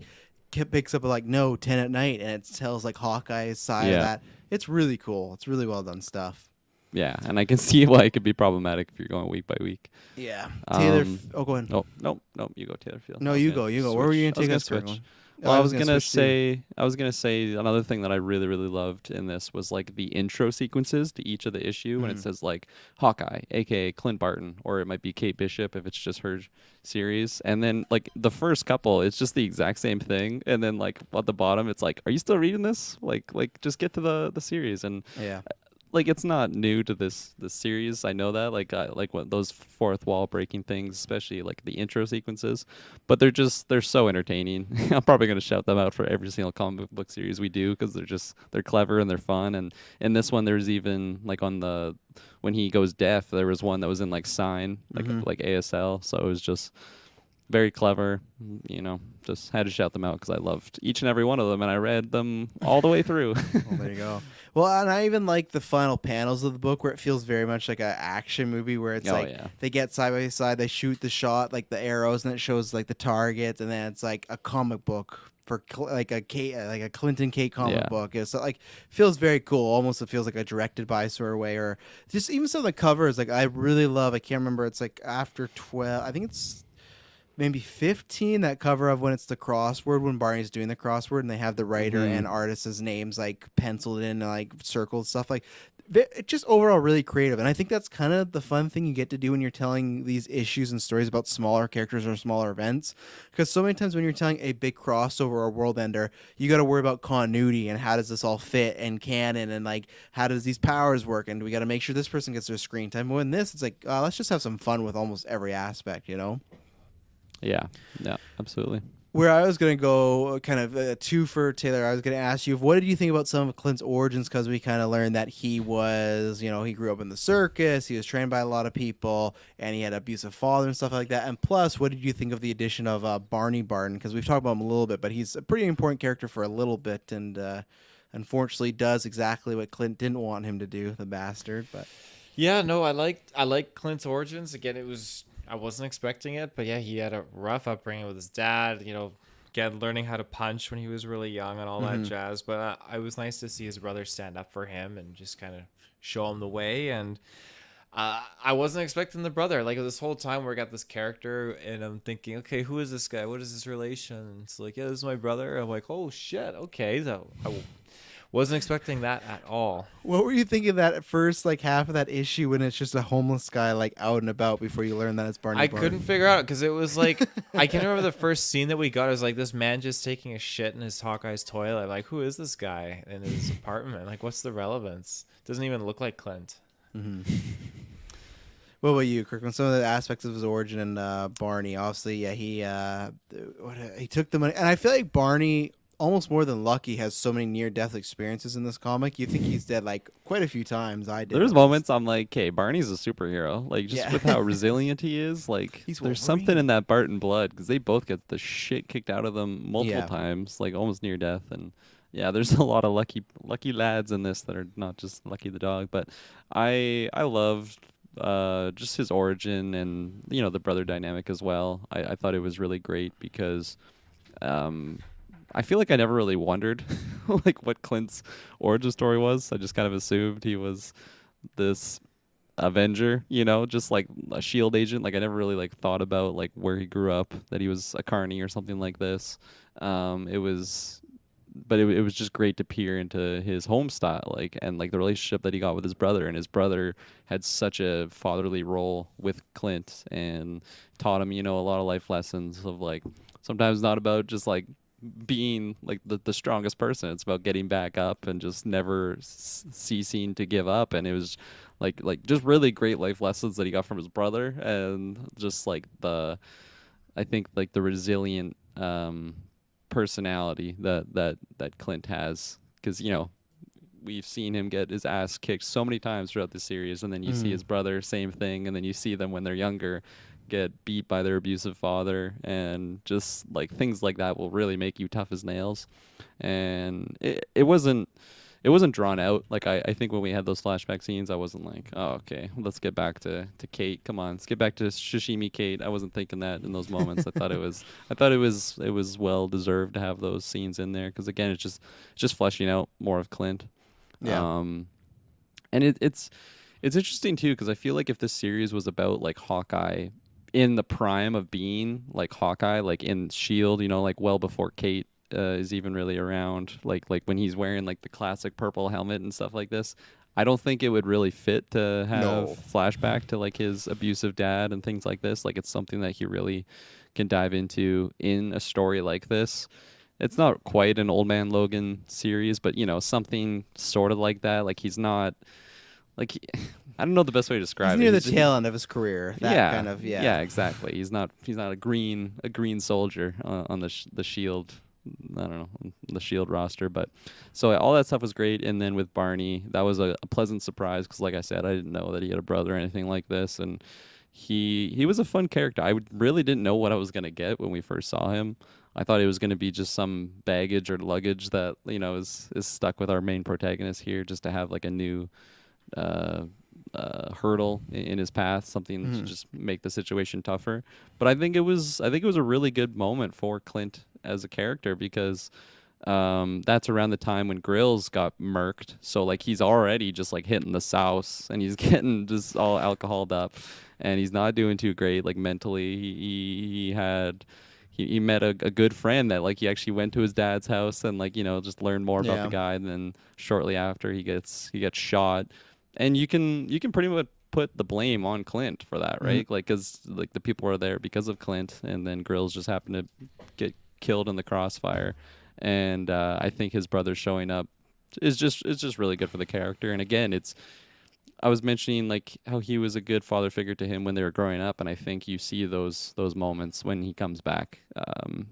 S1: picks up like 10 at night, and it tells like Hawkeye's side of that. It's really cool. It's really well done stuff.
S2: Yeah, and I can see why it could be problematic if you're going week by week.
S1: Yeah. Taylor, go ahead.
S2: No, you go, Taylor Field.
S1: No, you go. Where were you going to take us,
S2: switch? Well, I was gonna say another thing that I really, really loved in this was like the intro sequences to each of the issue when it says like Hawkeye, aka Clint Barton, or it might be Kate Bishop if it's just her series. And then like the first couple, it's just the exact same thing. And then like at the bottom, it's like, are you still reading this? Like just get to the series. And
S1: yeah.
S2: Like it's not new to this series. I know that like what those fourth wall breaking things, especially like the intro sequences, but they're so entertaining. I'm probably gonna shout them out for every single comic book series we do because they're clever and they're fun. And in this one, there's even like when he goes deaf, there was one that was in like sign like ASL. So it was just very clever, you know. Just had to shout them out because I loved each and every one of them, and I read them all the way through.
S1: Well, there you go. Well, and I even like the final panels of the book where it feels very much like an action movie where it's they get side by side, they shoot the shot, like the arrows, and it shows like the targets, and then it's like a comic book for like a Clint and Kate comic book. It's like feels very cool. Almost it feels like a directed by sort of way, or just even some of the covers. Like I really love. I can't remember. It's like after 12. I think it's maybe 15, that cover of when it's the crossword, when Barney's doing the crossword and they have the writer and artist's names like penciled in, like circled, stuff like it's just overall really creative. And I think that's kind of the fun thing you get to do when you're telling these issues and stories about smaller characters or smaller events, because so many times when you're telling a big crossover or world ender, you got to worry about continuity and how does this all fit and canon, and like how does these powers work, and we got to make sure this person gets their screen time. But in this, it's like let's just have some fun with almost every aspect, you know.
S2: Yeah, absolutely.
S1: Where I was going to go kind of two for Taylor, I was going to ask you, what did you think about some of Clint's origins? Because we kind of learned that he was, he grew up in the circus, he was trained by a lot of people, and he had an abusive father and stuff like that. And plus, what did you think of the addition of Barney Barton? Because we've talked about him a little bit, but he's a pretty important character for a little bit, and unfortunately does exactly what Clint didn't want him to do, the bastard. But
S3: Yeah, no, I like Clint's origins. Again, I wasn't expecting it, but yeah, he had a rough upbringing with his dad. Again, learning how to punch when he was really young and all that jazz. But it was nice to see his brother stand up for him and just kind of show him the way. And I wasn't expecting the brother. Like this whole time, we got this character, and I'm thinking, okay, who is this guy? What is this relation? And it's like, yeah, this is my brother. I'm like, oh shit, okay. So I wasn't expecting that at all.
S1: what were you thinking that at first, like half of that issue when it's just a homeless guy like out and about before you learn that it's Barney
S3: I
S1: Barton?
S3: couldn't figure out because it was like I can't remember the first scene that we got. It was like this man just taking a shit in his Hawkeye's toilet. Like, who is this guy in his apartment? Like, what's the relevance? Doesn't even look like Clint.
S1: What about you, Kirkland? Some of the aspects of his origin and Barney, obviously, yeah, he took the money, and I feel like Barney, almost more than Lucky, has so many near-death experiences in this comic. You think he's dead like quite a few times. I did.
S2: There's moments I'm like, okay, Barney's a superhero. Like, just
S1: Yeah.
S2: with how resilient he is. Like,
S1: He's
S2: there's
S1: Wolverine.
S2: something in that Barton blood because they both get the shit kicked out of them multiple
S1: Yeah.
S2: times, like almost near death. And yeah, there's a lot of lucky lads in this that are not just Lucky the dog. But I loved just his origin and the brother dynamic as well. I thought it was really great because I feel like I never really wondered like what Clint's origin story was. I just kind of assumed he was this Avenger, just like a shield agent. Like I never really like thought about like where he grew up, that he was a carny or something like this. It was just great to peer into his home style, like, and like the relationship that he got with his brother, and his brother had such a fatherly role with Clint and taught him, a lot of life lessons of like sometimes not about just like being like the strongest person. It's about getting back up and just never ceasing to give up. And it was like just really great life lessons that he got from his brother, and just like I think like the resilient personality that Clint has, because we've seen him get his ass kicked so many times throughout the series, and then you see his brother, same thing, and then you see them when they're younger get beat by their abusive father, and just like things like that will really make you tough as nails. And it wasn't drawn out. Like I think when we had those flashback scenes, I wasn't like, oh, okay, let's get back to Kate. Come on, let's get back to Sashimi Kate. I wasn't thinking that in those moments. I thought it was well deserved to have those scenes in there, because again, it's just fleshing out more of Clint.
S1: Yeah.
S2: And it's interesting too, because I feel like if this series was about like Hawkeye in the prime of being like Hawkeye, like in Shield, like well before Kate is even really around, like when he's wearing like the classic purple helmet and stuff like this, I don't think it would really fit to have flashback to like his abusive dad and things like this. Like it's something that he really can dive into in a story like this. It's not quite an Old Man Logan series, but something sort of like that. Like he's not like I don't know the best way to describe
S1: He's
S2: it.
S1: near the tail end of his career. That kind of.
S2: Yeah, exactly. He's not a green soldier on the Shield. I don't know, the Shield roster. But so all that stuff was great. And then with Barney, that was a pleasant surprise, because like I said, I didn't know that he had a brother or anything like this, and he was a fun character. I really didn't know what I was gonna get when we first saw him. I thought it was going to be just some baggage or luggage that is stuck with our main protagonist here, just to have like a new hurdle in his path, something to just make the situation tougher. But I think it was a really good moment for Clint as a character, because that's around the time when Grills got murked. So like he's already just like hitting the souse, and he's getting just all alcoholed up, and he's not doing too great like mentally. He met a good friend that like he actually went to his dad's house and like just learned more about the guy. And then shortly after he gets shot, and you can pretty much put the blame on Clint for that, right? Like because like the people were there because of Clint, and then Grills just happened to get killed in the crossfire. And I think his brother showing up is just really good for the character. And again, it's I was mentioning like how he was a good father figure to him when they were growing up, and I think you see those moments when he comes back.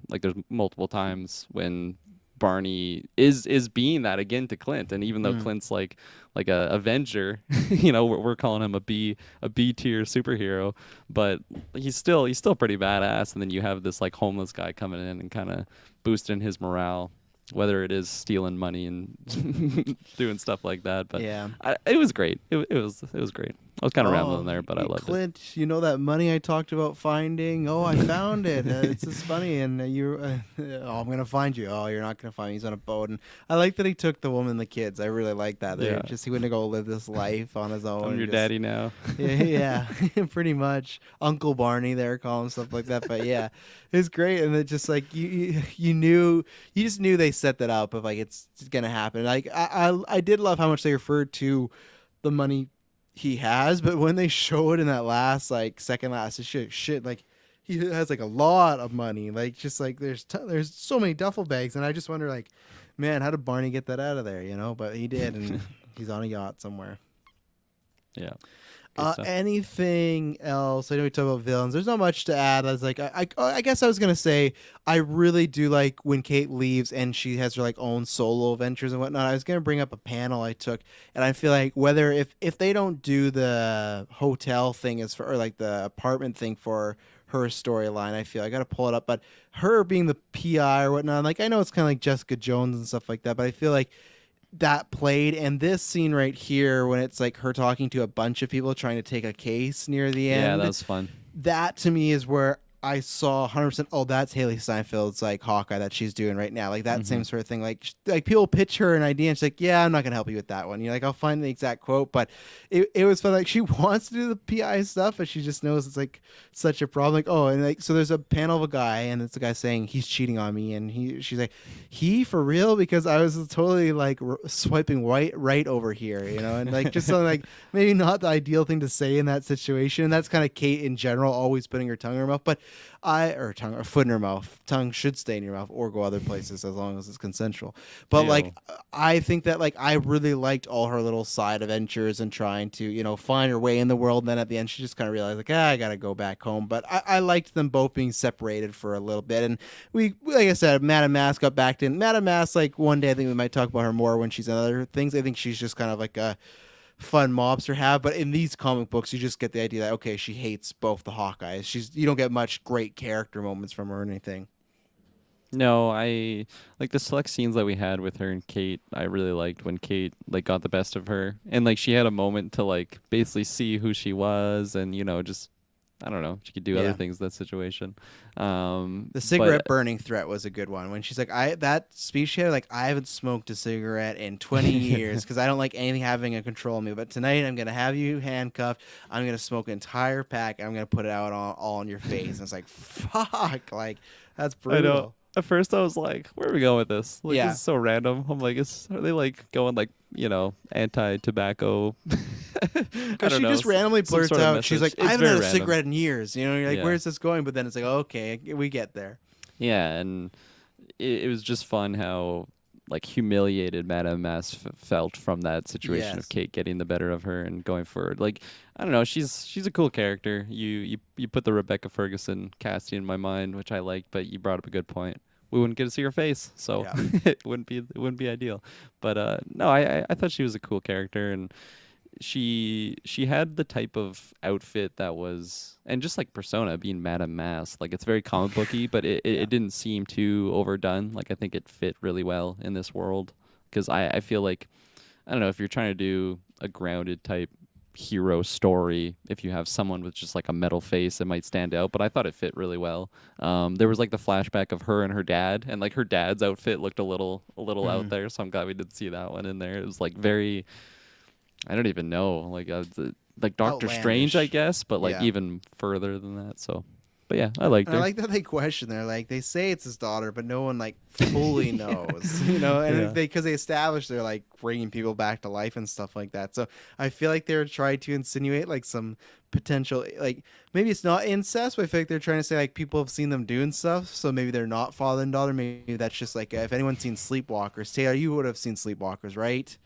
S2: Like there's multiple times when Barney is being that again to Clint, and even though Clint's like a Avenger, we're calling him a B tier superhero, but he's still pretty badass. And then you have this like homeless guy coming in and kind of boosting his morale, whether it is stealing money and doing stuff like that. But
S1: Yeah.
S2: it was great. It was great. I was kind of rambling there, but I loved it.
S1: Clint, you know that money I talked about finding? Oh, I found it. It's just funny. And I'm going to find you. Oh, you're not going to find me. He's on a boat. And I like that he took the woman and the kids. I really like that.
S2: Yeah.
S1: He went to go live this life on his own.
S2: I'm your daddy now.
S1: Yeah, pretty much. Uncle Barney there, call him stuff like that. But yeah, it's great. And it just like, you just knew they set that up of like, it's going to happen. Like I did love how much they referred to the money he has, but when they show it in that last like second last shit like he has like a lot of money, like just like there's so many duffel bags, and I just wonder like, man, how did Barney get that out of there, but he did, and he's on a yacht somewhere.
S2: Yeah.
S1: Anything else? I know we talked about villains. There's not much to add. I was like, I guess I was gonna say I really do like when Kate leaves and she has her like own solo adventures and whatnot. I was gonna bring up a panel I took, and I feel like whether if they don't do the hotel thing or like the apartment thing for her storyline, I feel I gotta pull it up. But her being the PI or whatnot, like I know it's kind of like Jessica Jones and stuff like that, but I feel like that played, and this scene right here when it's like her talking to a bunch of people trying to take a case near the end.
S2: Yeah, that was fun.
S1: That to me is where I saw 100%. Oh, that's Haley Steinfeld's like Hawkeye that she's doing right now, like that same sort of thing. Like people pitch her an idea, and she's like, "Yeah, I'm not gonna help you with that one." You're like, "I'll find the exact quote," but it was fun. Like she wants to do the PI stuff, but she just knows it's like such a problem. Like, oh, and like so there's a panel of a guy, and it's a guy saying he's cheating on me, and she's like, "He for real?" Because I was totally like swiping right over here, and like just something like maybe not the ideal thing to say in that situation. And that's kind of Kate in general, always putting her tongue in her mouth, but. Foot in her mouth. Tongue should stay in your mouth or go other places as long as it's consensual. But like, I think that like I really liked all her little side adventures and trying to find her way in the world. And then at the end, she just kind of realized like, I gotta go back home. But I liked them both being separated for a little bit. And we, like I said, Madame Mask got back in. Madame Mask, like one day I think we might talk about her more when she's in other things. I think she's just kind of like a fun mobster have, but in these comic books you just get the idea that okay, she hates both the Hawkeyes. You don't get much great character moments from her or anything.
S2: No, I like the select scenes that we had with her and Kate. I really liked when Kate like got the best of her, and like she had a moment to like basically see who she was, and just I don't know, she could do other things in that situation.
S1: The cigarette burning threat was a good one when she's like, that speech she had, like, I haven't smoked a cigarette in 20 years because I don't like anything having a control of me, but tonight I'm gonna have you handcuffed, I'm gonna smoke an entire pack, and I'm gonna put it out all on your face. And it's like, fuck, like that's brutal.
S2: I know. At first I was like, where are we going with this? Like,
S1: Yeah.
S2: This is so random. I'm like, are they like going like, anti-tobacco?
S1: Because she just randomly blurts out, she's like, I haven't had a cigarette in years. You're like, where's this going? But then it's like, okay, we get there.
S2: Yeah, and it was just fun how like humiliated Madame Mask felt from that situation of Kate getting the better of her and going forward. Like, I don't know, she's a cool character. You put the Rebecca Ferguson casting in my mind, which I liked, but you brought up a good point. We wouldn't get to see her face, so it wouldn't be ideal. But no, I thought she was a cool character, and she had the type of outfit that was, and just like persona being Madame Mask, like it's very comic booky, but it didn't seem too overdone. Like I think it fit really well in this world, because I feel like, I don't know, if you're trying to do a grounded type hero story, if you have someone with just like a metal face, it might stand out, but I thought it fit really well. There was like the flashback of her and her dad, and like her dad's outfit looked a little out there, so I'm glad we did see that one in there. It was like very, I don't even know, like Doctor Strange, I guess, but like even further than that. So, but yeah, I liked her.
S1: I like that they question her. Like they say it's his daughter, but no one like fully knows, and because they established they're like bringing people back to life and stuff like that. So I feel like they're trying to insinuate like some potential, like maybe it's not incest, but I feel like they're trying to say like people have seen them doing stuff, so maybe they're not father and daughter. Maybe that's just like if anyone's seen Sleepwalkers, Taylor, you would have seen Sleepwalkers, right?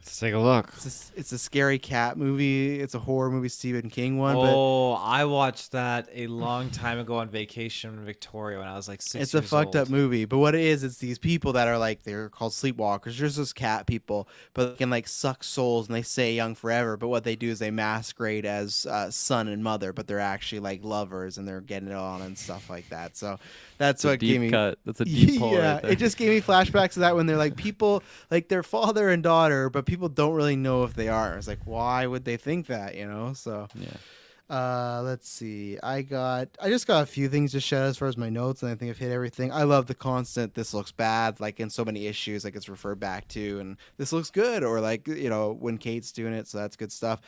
S3: Let's take a look.
S1: It's a scary cat movie. It's a horror movie, Stephen King one, but
S3: Oh, I watched that a long time ago on vacation in Victoria when I was like 6
S1: it's
S3: years
S1: a fucked
S3: old.
S1: up movie. But what it is, it's these people that are like, they're called sleepwalkers. There's those cat people, but they can like suck souls and they stay young forever. But what they do is they masquerade as son and mother, but they're actually like lovers and they're getting it on and stuff like that. So that's what gave me.
S2: That's a deep pull
S1: Yeah,
S2: right there.
S1: it just gave me flashbacks to that when they're like people, like their father and daughter, but people don't really know if they are. It's like, why would they think that, you know? So
S2: Yeah.
S1: let's see. I just got a few things to shout as far as my notes, and I think I've hit everything. I love the constant "this looks bad," like in so many issues, like it's referred back to, and "this looks good," or like, you know, when Kate's doing it, so that's good stuff.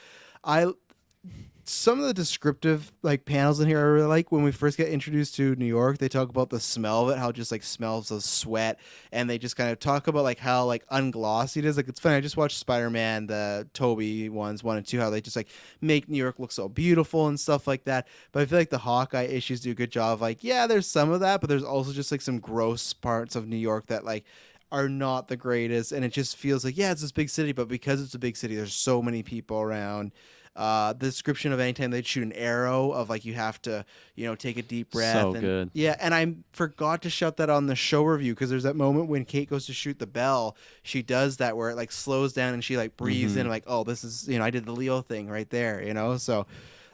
S1: Some of the descriptive like panels in here I really like. When we first get introduced to New York, they talk about the smell of it, how it just like smells of sweat, and they just kind of talk about like how like unglossy it is. Like it's funny. I just watched Spider-Man, the Toby ones 1 and 2, how they just like make New York look so beautiful and stuff like that. But I feel like the Hawkeye issues do a good job of like, yeah, there's some of that, but there's also just like some gross parts of New York that like are not the greatest, and it just feels like, yeah, it's this big city, but because it's a big city, there's so many people around. The description of anytime they'd shoot an arrow of like you have to, you know, take a deep breath.
S2: So
S1: and,
S2: good.
S1: Yeah, and I forgot to shout that on the show review because there's that moment when Kate goes to shoot the bell. She does that where it like slows down and she like breathes in like, oh, this is, you know, I did the Leo thing right there, you know. So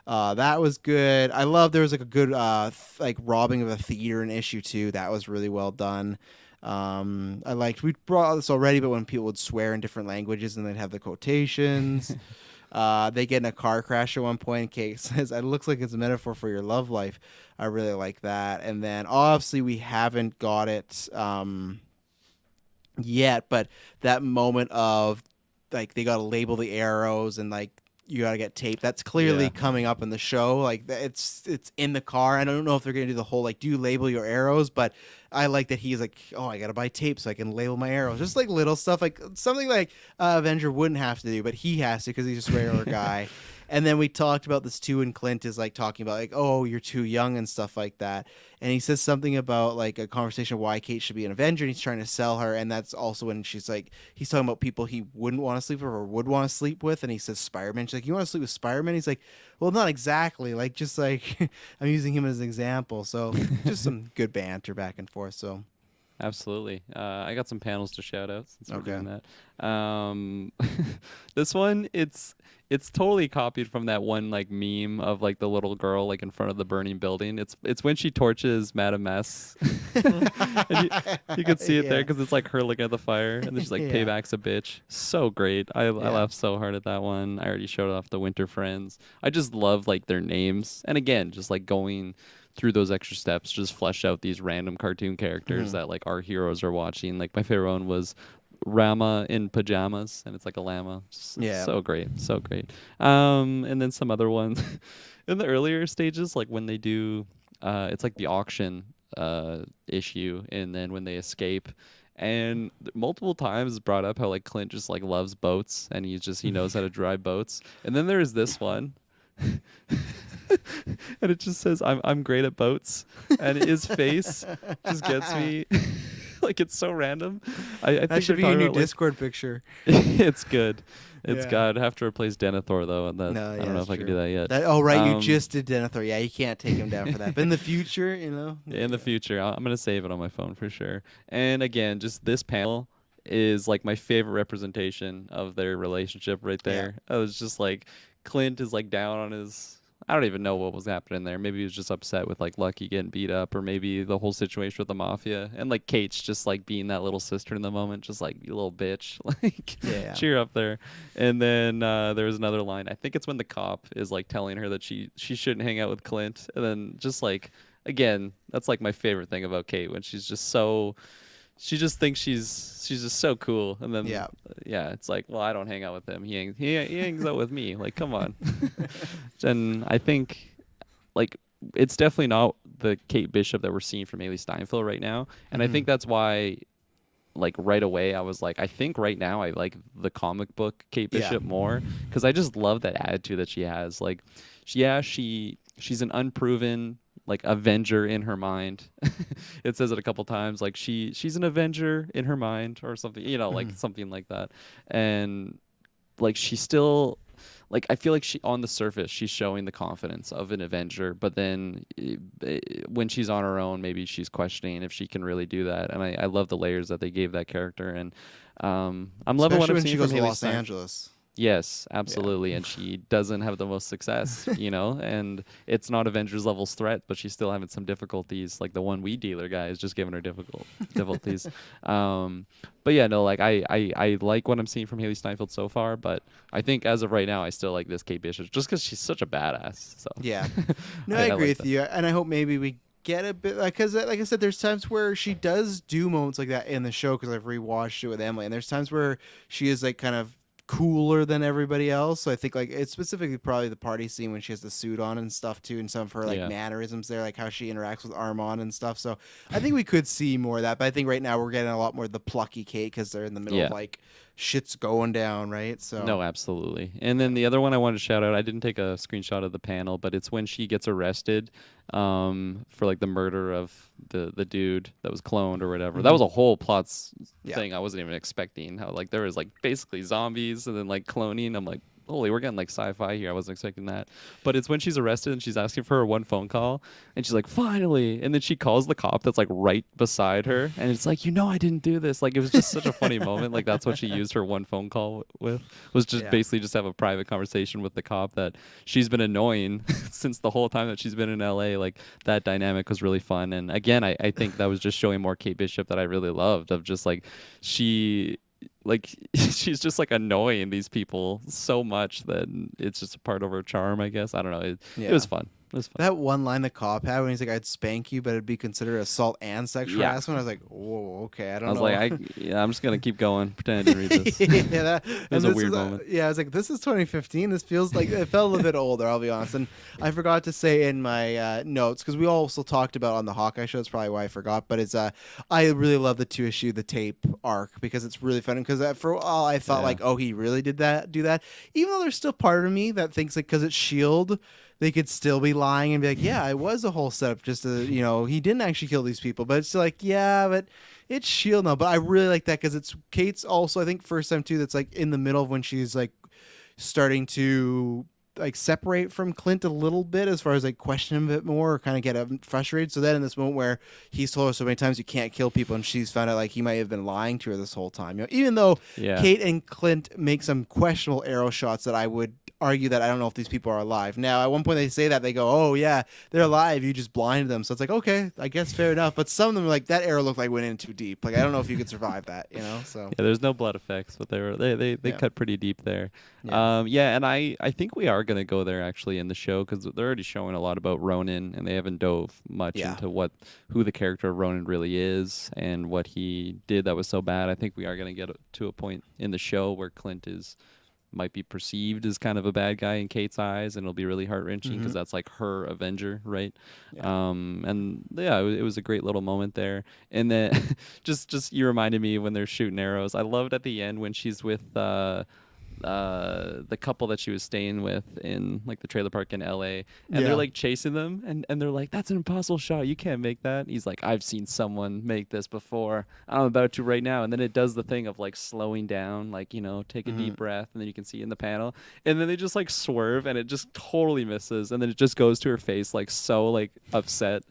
S1: that was good. I love there was like a good like robbing of a theater in issue 2. That was really well done. I liked, we brought this already, but when people would swear in different languages and they'd have the quotations. They get in a car crash at one point. Kate says, "It looks like it's a metaphor for your love life." I really like that. And then obviously we haven't got it yet, but that moment of like they got to label the arrows and like you got to get tape. That's clearly coming up in the show. Like it's in the car. I don't know if they're gonna do the whole like, do you label your arrows? But I like that he's like, oh, I gotta buy tape so I can label my arrows. Just like little stuff, like something like Avenger wouldn't have to do, but he has to because he's just a regular guy. And then we talked about this too, and Clint is like talking about like, oh, you're too young and stuff like that. And he says something about like a conversation of why Kate should be an Avenger, and he's trying to sell her. And that's also when she's like, he's talking about people he wouldn't want to sleep with or would want to sleep with. And he says Spider-Man. She's like, you want to sleep with Spider-Man? He's like, well, not exactly. Like, just like I'm using him as an example. So just some good banter back and forth. So.
S2: Absolutely. I got some panels to shout out since we're
S1: Okay.
S2: doing that. This one, it's totally copied from that one like meme of like the little girl like in front of the burning building. It's when she torches Madame S. And you can see it there because it's like her looking at the fire, and then she's like,
S1: Yeah.
S2: "Payback's a bitch." So great. I laughed so hard at that one. I already showed off the Winter Friends. I just love like their names, and again, just like going through those extra steps, just flesh out these random cartoon characters that like our heroes are watching. Like my favorite one was Rama in pajamas, and it's like a llama. So great, so great. And then some other ones in the earlier stages, like when they do, it's like the auction issue, and then when they escape. And multiple times brought up how like Clint just like loves boats, and he knows how to drive boats. And then there's this one. And it just says I'm great at boats, and his face just gets me. Like it's so random. I think
S1: That should
S2: they're
S1: be your
S2: talking
S1: new
S2: about, like,
S1: Discord picture.
S2: it's good. It's
S1: Yeah.
S2: good. I'd have to replace Denethor though, and
S1: No,
S2: I don't know if I can do that yet.
S1: Oh, right, you
S2: Um,
S1: just did Denethor. Yeah, you can't take him down for that. But in the future, you know.
S2: In the future, I'm gonna save it on my phone for sure. And again, just this panel is like my favorite representation of their relationship right there. I was just like, Clint is like down on his. I don't even know what was happening there. Maybe he was just upset with like Lucky getting beat up, or maybe the whole situation with the mafia. And like Kate's just like being that little sister in the moment, just like, you little bitch, like cheer up there. And then there was another line. I think it's when the cop is like telling her that she shouldn't hang out with Clint. And then just like, again, that's like my favorite thing about Kate, when she's just so. She just thinks she's just so cool, and then it's like, well, I don't hang out with him. He hangs out with me. Like, come on. And I think like it's definitely not the Kate Bishop that we're seeing from Haley Steinfeld right now, and I think that's why, like right away, I was like, I think right now I like the comic book Kate Bishop more, because I just love that attitude that she has. Like, she's an unproven like Avenger in her mind. It says it a couple times, like she's an Avenger in her mind or something, you know, like something like that. And like she's still like I feel like she on the surface she's showing the confidence of an Avenger, but then when she's on her own, maybe she's questioning if she can really do that. And I love the layers that they gave that character, and I'm loving what
S1: Especially
S2: I'm
S1: when
S2: seeing
S1: she goes
S2: from
S1: to
S2: Haley
S1: Los
S2: Steinfeld.
S1: Angeles.
S2: Yes, absolutely. And she doesn't have the most success, and it's not Avengers levels threat, but she's still having some difficulties. Like the one weed dealer guy is just giving her difficulties. But yeah, no, like I like what I'm seeing from Haley Steinfeld so far, but I think as of right now, I still like this Kate Bishop just because she's such a badass. So
S1: Yeah. No, I agree with you. And I hope maybe we get a bit, because like I said, there's times where she does do moments like that in the show, because I've rewatched it with Emily, and there's times where she is like kind of cooler than everybody else. So I think like it's specifically probably the party scene when she has the suit on and stuff too, and some of her like
S2: Yeah.
S1: mannerisms there, like how she interacts with Armand and stuff. So I think we could see more of that, but I think right now we're getting a lot more of the plucky Kate, because they're in the middle
S2: Yeah.
S1: of like shit's going down, right? So
S2: No, absolutely. And then the other one I wanted to shout out, I didn't take a screenshot of the panel, but it's when she gets arrested for like the murder of the dude that was cloned or whatever. That was a whole thing I wasn't even expecting. How like there was like basically zombies and then like cloning. I'm like, holy, we're getting like sci-fi here. I wasn't expecting that. But it's when she's arrested and she's asking for her one phone call, and she's like, finally. And then she calls the cop that's like right beside her, and it's like, I didn't do this. Like it was just such a funny moment. Like that's what she used her one phone call with, was just basically just have a private conversation with the cop that she's been annoying since the whole time that she's been in LA. Like that dynamic was really fun. And again, I think that was just showing more Kate Bishop that I really loved, of just like she's just like annoying these people so much that it's just a part of her charm, I guess. I don't know. It was fun. It was fun.
S1: that one line the cop had when he's like, "I'd spank you, but it'd be considered assault and sexual harassment." I was like, "Whoa, okay, I don't know."
S2: I was like, I'm just gonna keep going, pretend I didn't read this.
S1: yeah, that
S2: was a weird moment.
S1: Yeah, I was like, "This is 2015. This feels like it felt a little bit older." I'll be honest, and I forgot to say in my notes, because we also talked about on the Hawkeye show. That's probably why I forgot. But it's I really love the 2-issue the tape arc, because it's really fun. Because for a while I thought like, oh, he really did do that, even though there's still part of me that thinks like because it's Shield. They could still be lying and be like, yeah, it was a whole setup just to, he didn't actually kill these people. But it's like, yeah, but it's S.H.I.E.L.D. now. But I really like that, because it's Kate's also, I think, first time too, that's like in the middle of when she's like starting to like separate from Clint a little bit, as far as like question him a bit more, or kind of get frustrated. So then in this moment where he's told her so many times you can't kill people, and she's found out like he might have been lying to her this whole time. Even though Kate and Clint make some questionable arrow shots that I would argue that I don't know if these people are alive. Now, at one point they say that, they go, oh yeah, they're alive, you just blinded them. So it's like, okay, I guess fair enough. But some of them are like, that arrow looked like went in too deep. Like I don't know if you could survive that, So
S2: yeah, there's no blood effects, but they cut pretty deep there.
S1: Yeah.
S2: And I think we are gonna go there actually in the show, because they're already showing a lot about Ronan, and they haven't dove much into who the character of Ronan really is and what he did that was so bad. I think we are gonna get to a point in the show where Clint might be perceived as kind of a bad guy in Kate's eyes, and it'll be really heart-wrenching because that's like her Avenger, right? It was a great little moment there. And then just you reminded me when they're shooting arrows. I loved at the end when she's with the couple that she was staying with in like the trailer park in LA, and they're like chasing them, and they're like, that's an impossible shot, you can't make that. And he's like, I've seen someone make this before, I'm about to right now. And then it does the thing of like slowing down, like take a deep breath, and then you can see in the panel, and then they just like swerve and it just totally misses, and then it just goes to her face like so like upset.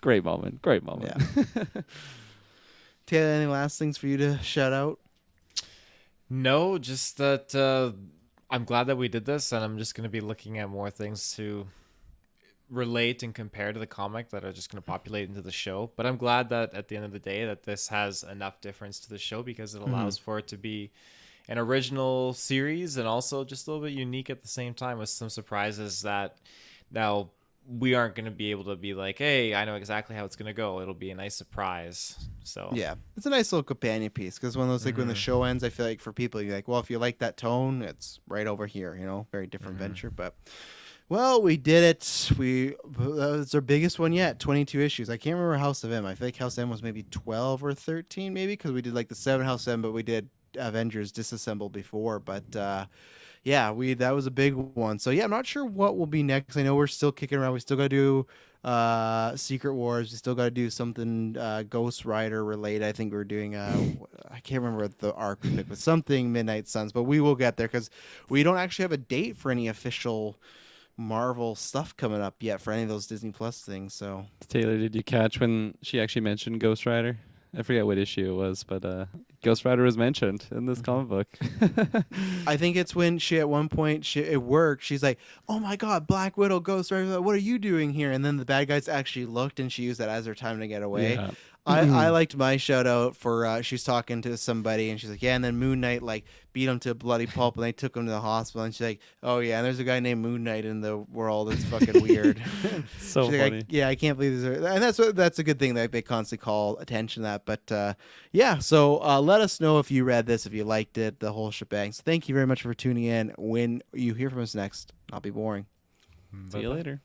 S2: Great moment.
S1: Taylor, any last things for you to shout out?
S3: No, just that I'm glad that we did this, and I'm just going to be looking at more things to relate and compare to the comic that are just going to populate into the show. But I'm glad that at the end of the day that this has enough difference to the show, because it allows for it to be an original series and also just a little bit unique at the same time, with some surprises that now we aren't going to be able to be like, hey, I know exactly how it's going to go. It'll be a nice surprise. So
S1: yeah, it's a nice little companion piece, because when those like when the show ends, I feel like for people, you're like, well, if you like that tone, it's right over here, very different venture. But well, we did it. It's our biggest one yet, 22 issues. I can't remember House of M. I feel like House of M was maybe 12 or 13, maybe, because we did like the 7 House of M, but we did Avengers Disassembled before. But yeah, that was a big one. So yeah, I'm not sure what will be next. I know we're still kicking around. We still got to do Secret Wars. We still got to do something Ghost Rider related. I think we're doing I can't remember what the arc we picked, but something Midnight Suns. But we will get there because we don't actually have a date for any official Marvel stuff coming up yet for any of those Disney Plus things. So
S2: Taylor, did you catch when she actually mentioned Ghost Rider? I forget what issue it was, but Ghost Rider was mentioned in this comic book.
S1: I think it's when she at one point at work she's like, "Oh my God, Black Widow, Ghost Rider, what are you doing here?" And then the bad guys actually looked, and she used that as her time to get away.
S2: Yeah.
S1: I liked my shout out for she's talking to somebody and she's like, yeah, and then Moon Knight like beat him to a bloody pulp and they took him to the hospital and she's like, oh yeah, and there's a guy named Moon Knight in the world. It's fucking weird.
S2: So
S1: She's
S2: funny.
S1: like, I can't believe this. And that's a good thing that they constantly call attention to that. But yeah, so let us know if you read this, if you liked it, the whole shebang. So thank you very much for tuning in. When you hear from us next, I'll be boring.
S2: See you later.